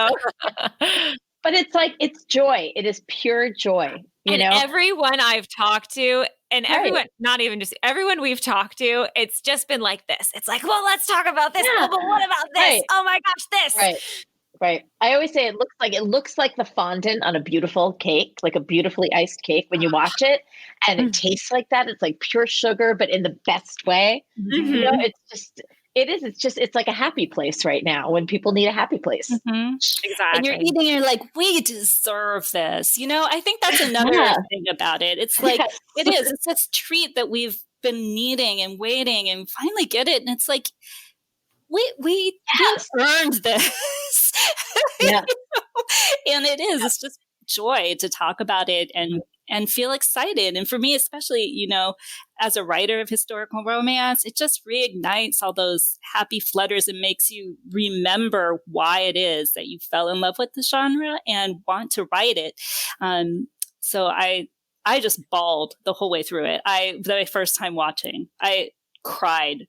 but it's joy. It is pure joy. Everyone I've talked to, and everyone, not even just everyone we've talked to, it's just been like this. It's like, well, let's talk about this. Yeah. Oh, but what about this? Right. Oh my gosh, this. Right. I always say it looks like the fondant on a beautiful cake, like a beautifully iced cake when you watch it, and it tastes like that. It's like pure sugar, but in the best way. It's like a happy place right now when people need a happy place. Exactly. And you're eating, you're like, we deserve this. I think that's another thing about it. It's like, it is. It's this treat that we've been needing and waiting and finally get it. And it's like, we earned this. Yeah. And it is. It's just joy to talk about it and feel excited. And for me, especially, as a writer of historical romance, it just reignites all those happy flutters and makes you remember why it is that you fell in love with the genre and want to write it. So I just bawled the whole way through it. The first time watching, I cried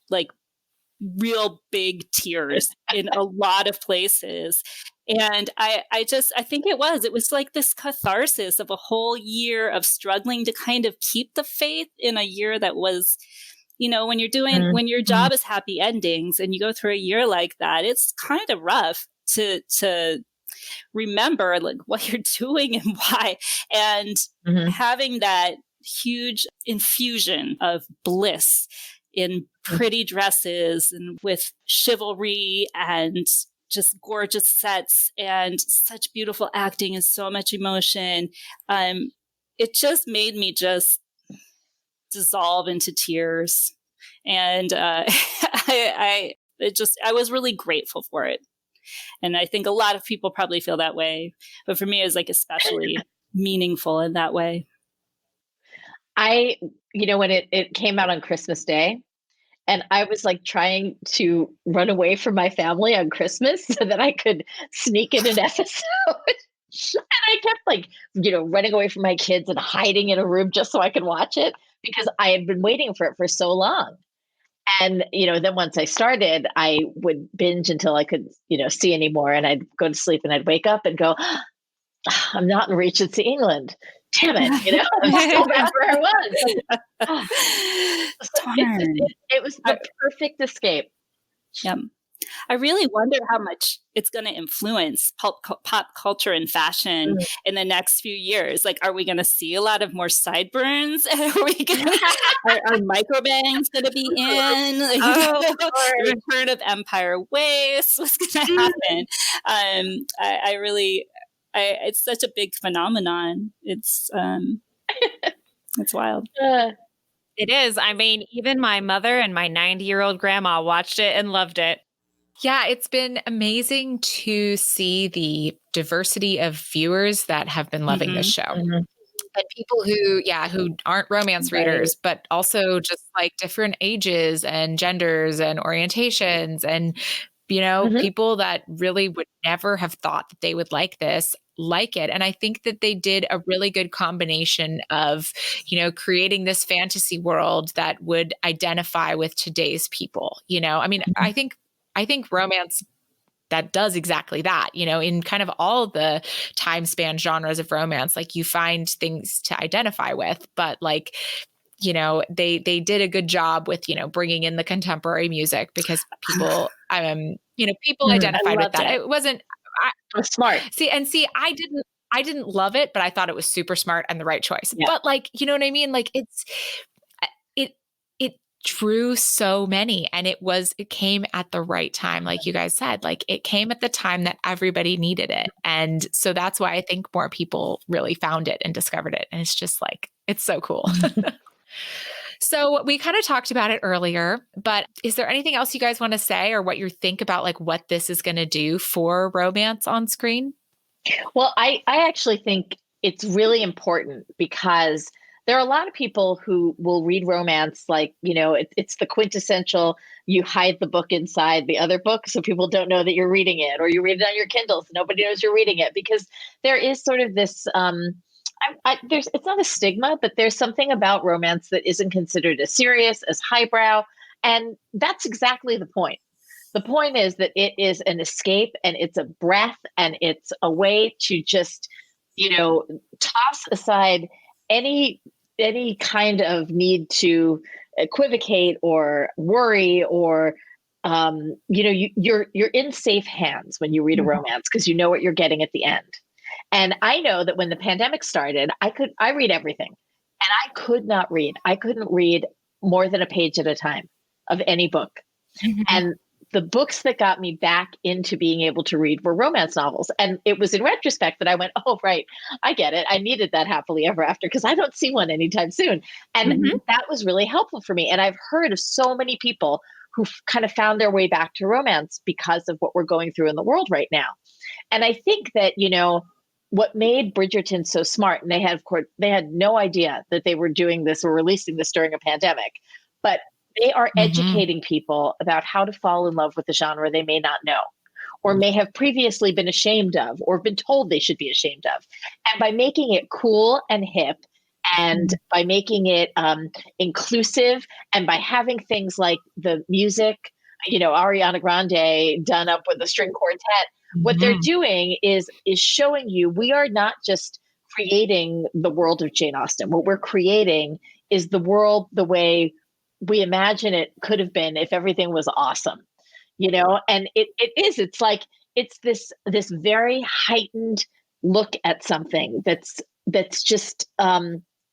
like real big tears in a lot of places. And I think it was like this catharsis of a whole year of struggling to kind of keep the faith in a year that was, when when your job is happy endings and you go through a year like that, it's kind of rough to remember like what you're doing and why. And having that huge infusion of bliss in pretty dresses and with chivalry and just gorgeous sets and such beautiful acting and so much emotion. It just made me just dissolve into tears. And I was really grateful for it. And I think a lot of people probably feel that way. But for me, it was like especially meaningful in that way. When it came out on Christmas Day, and I was like trying to run away from my family on Christmas so that I could sneak in an episode. And I kept like, running away from my kids and hiding in a room just so I could watch it because I had been waiting for it for so long. And, then once I started, I would binge until I could, see anymore. And I'd go to sleep and I'd wake up and go, I'm not in Regency, England. Damn it, I'm still back where I was. It was the perfect escape. Yep. I really wonder how much it's going to influence pop culture and fashion in the next few years. Like, are we going to see a lot of more sideburns? Are microbangs going to be in? The return of Empire Waist? What's going to happen? It's such a big phenomenon. It's wild. It is. I mean, even my mother and my 90-year-old grandma watched it and loved it. Yeah, it's been amazing to see the diversity of viewers that have been loving this show. And people who aren't romance readers, but also just like different ages and genders and orientations and, people that really would never have thought that they would like this, like it. And I think that they did a really good combination of, creating this fantasy world that would identify with today's people. I think romance that does exactly that, in kind of all the time span genres of romance, like you find things to identify with, but like, they did a good job with, bringing in the contemporary music because people, people identified with that. It wasn't smart. See, I didn't love it, but I thought it was super smart and the right choice. Yeah. But like, you know what I mean? Like it drew so many and it came at the right time. Like you guys said, like it came at the time that everybody needed it. And so that's why I think more people really found it and discovered it. And it's just like, it's so cool. So we kind of talked about it earlier, but is there anything else you guys want to say or what you think about like what this is going to do for romance on screen? Well, I actually think it's really important because there are a lot of people who will read romance like, it's the quintessential, you hide the book inside the other book so people don't know that you're reading it, or you read it on your Kindle so nobody knows you're reading it, because there is sort of this, it's not a stigma, but there's something about romance that isn't considered as serious, as highbrow. And that's exactly the point. The point is that it is an escape and it's a breath and it's a way to just, toss aside any kind of need to equivocate or worry or, you're in safe hands when you read a romance because you know what you're getting at the end. And I know that when the pandemic started, I read everything and I couldn't read more than a page at a time of any book. And the books that got me back into being able to read were romance novels. And it was in retrospect that I went, oh, right, I get it. I needed that happily ever after because I don't see one anytime soon. And that was really helpful for me. And I've heard of so many people who kind of found their way back to romance because of what we're going through in the world right now. And I think that, what made Bridgerton so smart, and they had no idea that they were doing this or releasing this during a pandemic, but they are educating people about how to fall in love with the genre they may not know or may have previously been ashamed of or been told they should be ashamed of. And by making it cool and hip and by making it inclusive and by having things like the music, Ariana Grande done up with a string quartet, what they're doing is showing you we are not just creating the world of Jane Austen. What we're creating is the world the way we imagine it could have been if everything was awesome, and it's like it's this very heightened look at something that's just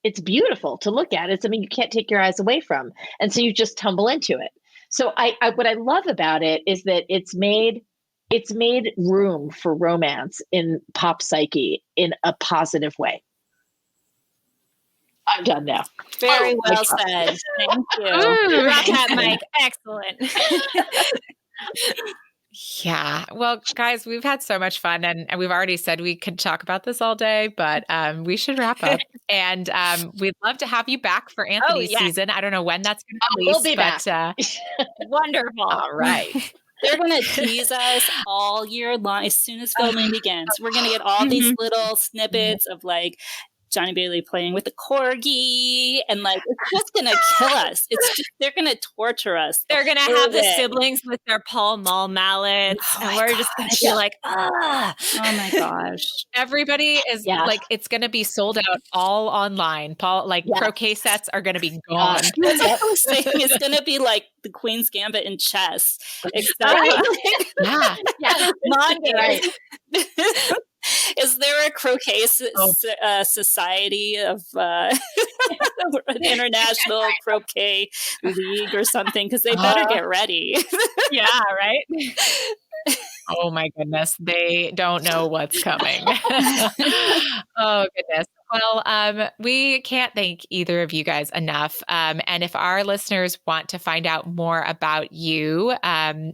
it's beautiful to look at. It's something you can't take your eyes away from, and so you just tumble into it. So I what I love about it is that it's made room for romance in pop psyche in a positive way. I'm done now. Very well said. Thank you. Ooh, rock that mic. Excellent. Yeah. Well, guys, we've had so much fun, and we've already said we could talk about this all day, but we should wrap up. And we'd love to have you back for Anthony's season. I don't know when that's going to release, we'll be back. Wonderful. All right. They're going to tease us all year long. As soon as filming begins, we're going to get all these little snippets of like Johnny Bailey playing with the corgi, and like it's just gonna kill us. They're gonna torture us. They're gonna have the siblings with their Pall Mall mallets, and we're just gonna be like, ah! Oh my gosh! Everybody is like, it's gonna be sold out all online. Croquet sets are gonna be gone. That's what I was saying. It's gonna be like the Queen's Gambit in chess, except Right. Is there a croquet society of an international croquet league or something? Because they better get ready. Yeah, right? Oh my goodness. They don't know what's coming. Oh goodness. Well, we can't thank either of you guys enough. And if our listeners want to find out more about you,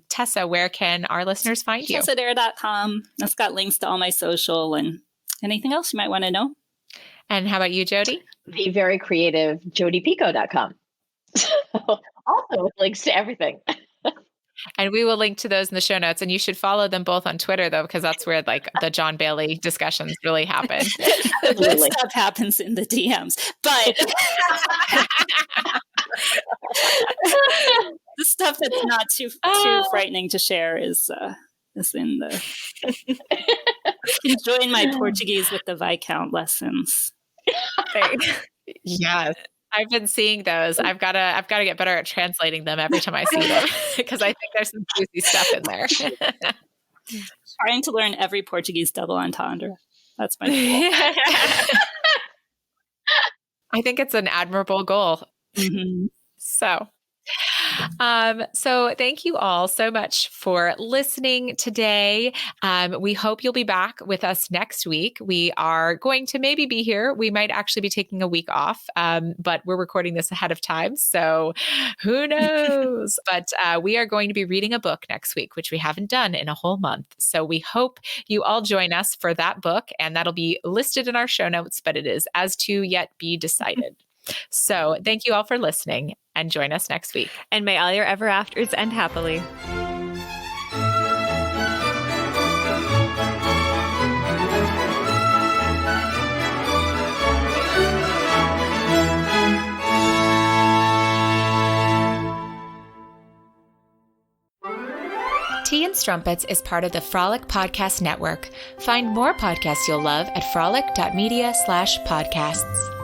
Tessa, where can our listeners find you? TessaDare.com. That's got links to all my social and anything else you might want to know. And how about you, Jodi? The very creative JodiPicoult.com. Also with links to everything. And we will link to those in the show notes. And you should follow them both on Twitter, though, because that's where like the John Bailey discussions really happen. The good stuff happens in the DMs, but the stuff that's not too frightening to share is in the. You can join my Portuguese with the Viscount lessons. Yes. I've been seeing those. I've got to get better at translating them every time I see them because I think there's some juicy stuff in there. Trying to learn every Portuguese double entendre. That's my goal. I think it's an admirable goal. Mm-hmm. So thank you all so much for listening today. We hope you'll be back with us next week. We are going to maybe be here. We might actually be taking a week off, but we're recording this ahead of time. So who knows? But we are going to be reading a book next week, which we haven't done in a whole month. So we hope you all join us for that book, and that'll be listed in our show notes, but it is as to yet be decided. So thank you all for listening, and join us next week. And may all your ever afters end happily. Tea and Strumpets is part of the Frolic Podcast Network. Find more podcasts you'll love at frolic.media/podcasts.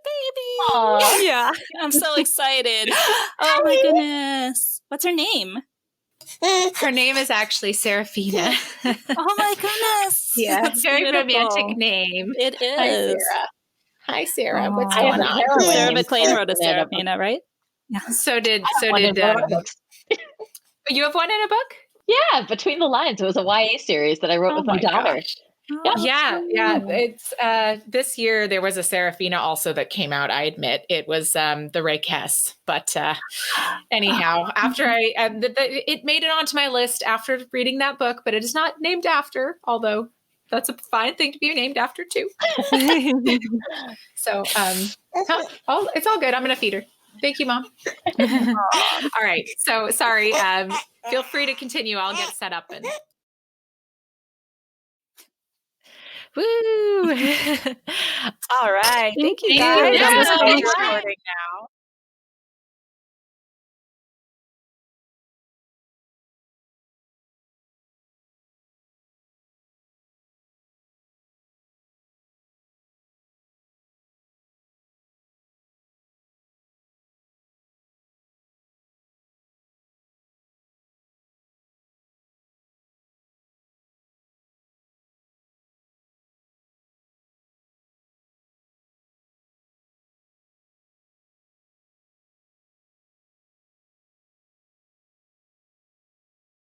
Baby. Yeah. I'm so excited. Oh my goodness. What's her name? Her name is actually Serafina. Oh my goodness. Yeah. That's very beautiful. Romantic name. It is. Hi, Sarah. What's I going have on? Sarah McLean wrote a Serafina, right? Yeah. So did you have one in a book? Yeah, Between the Lines. It was a YA series that I wrote with my daughter. Gosh. Yeah. It's this year there was a Serafina also that came out. I admit it was the Rakes, but anyhow, after it made it onto my list after reading that book, but it is not named after, although that's a fine thing to be named after too. So it's all good. I'm gonna feed her. Thank you, Mom. All right. So sorry. Feel free to continue. I'll get set up and. Woo! All right. Thank you guys. Yeah. I'm recording now.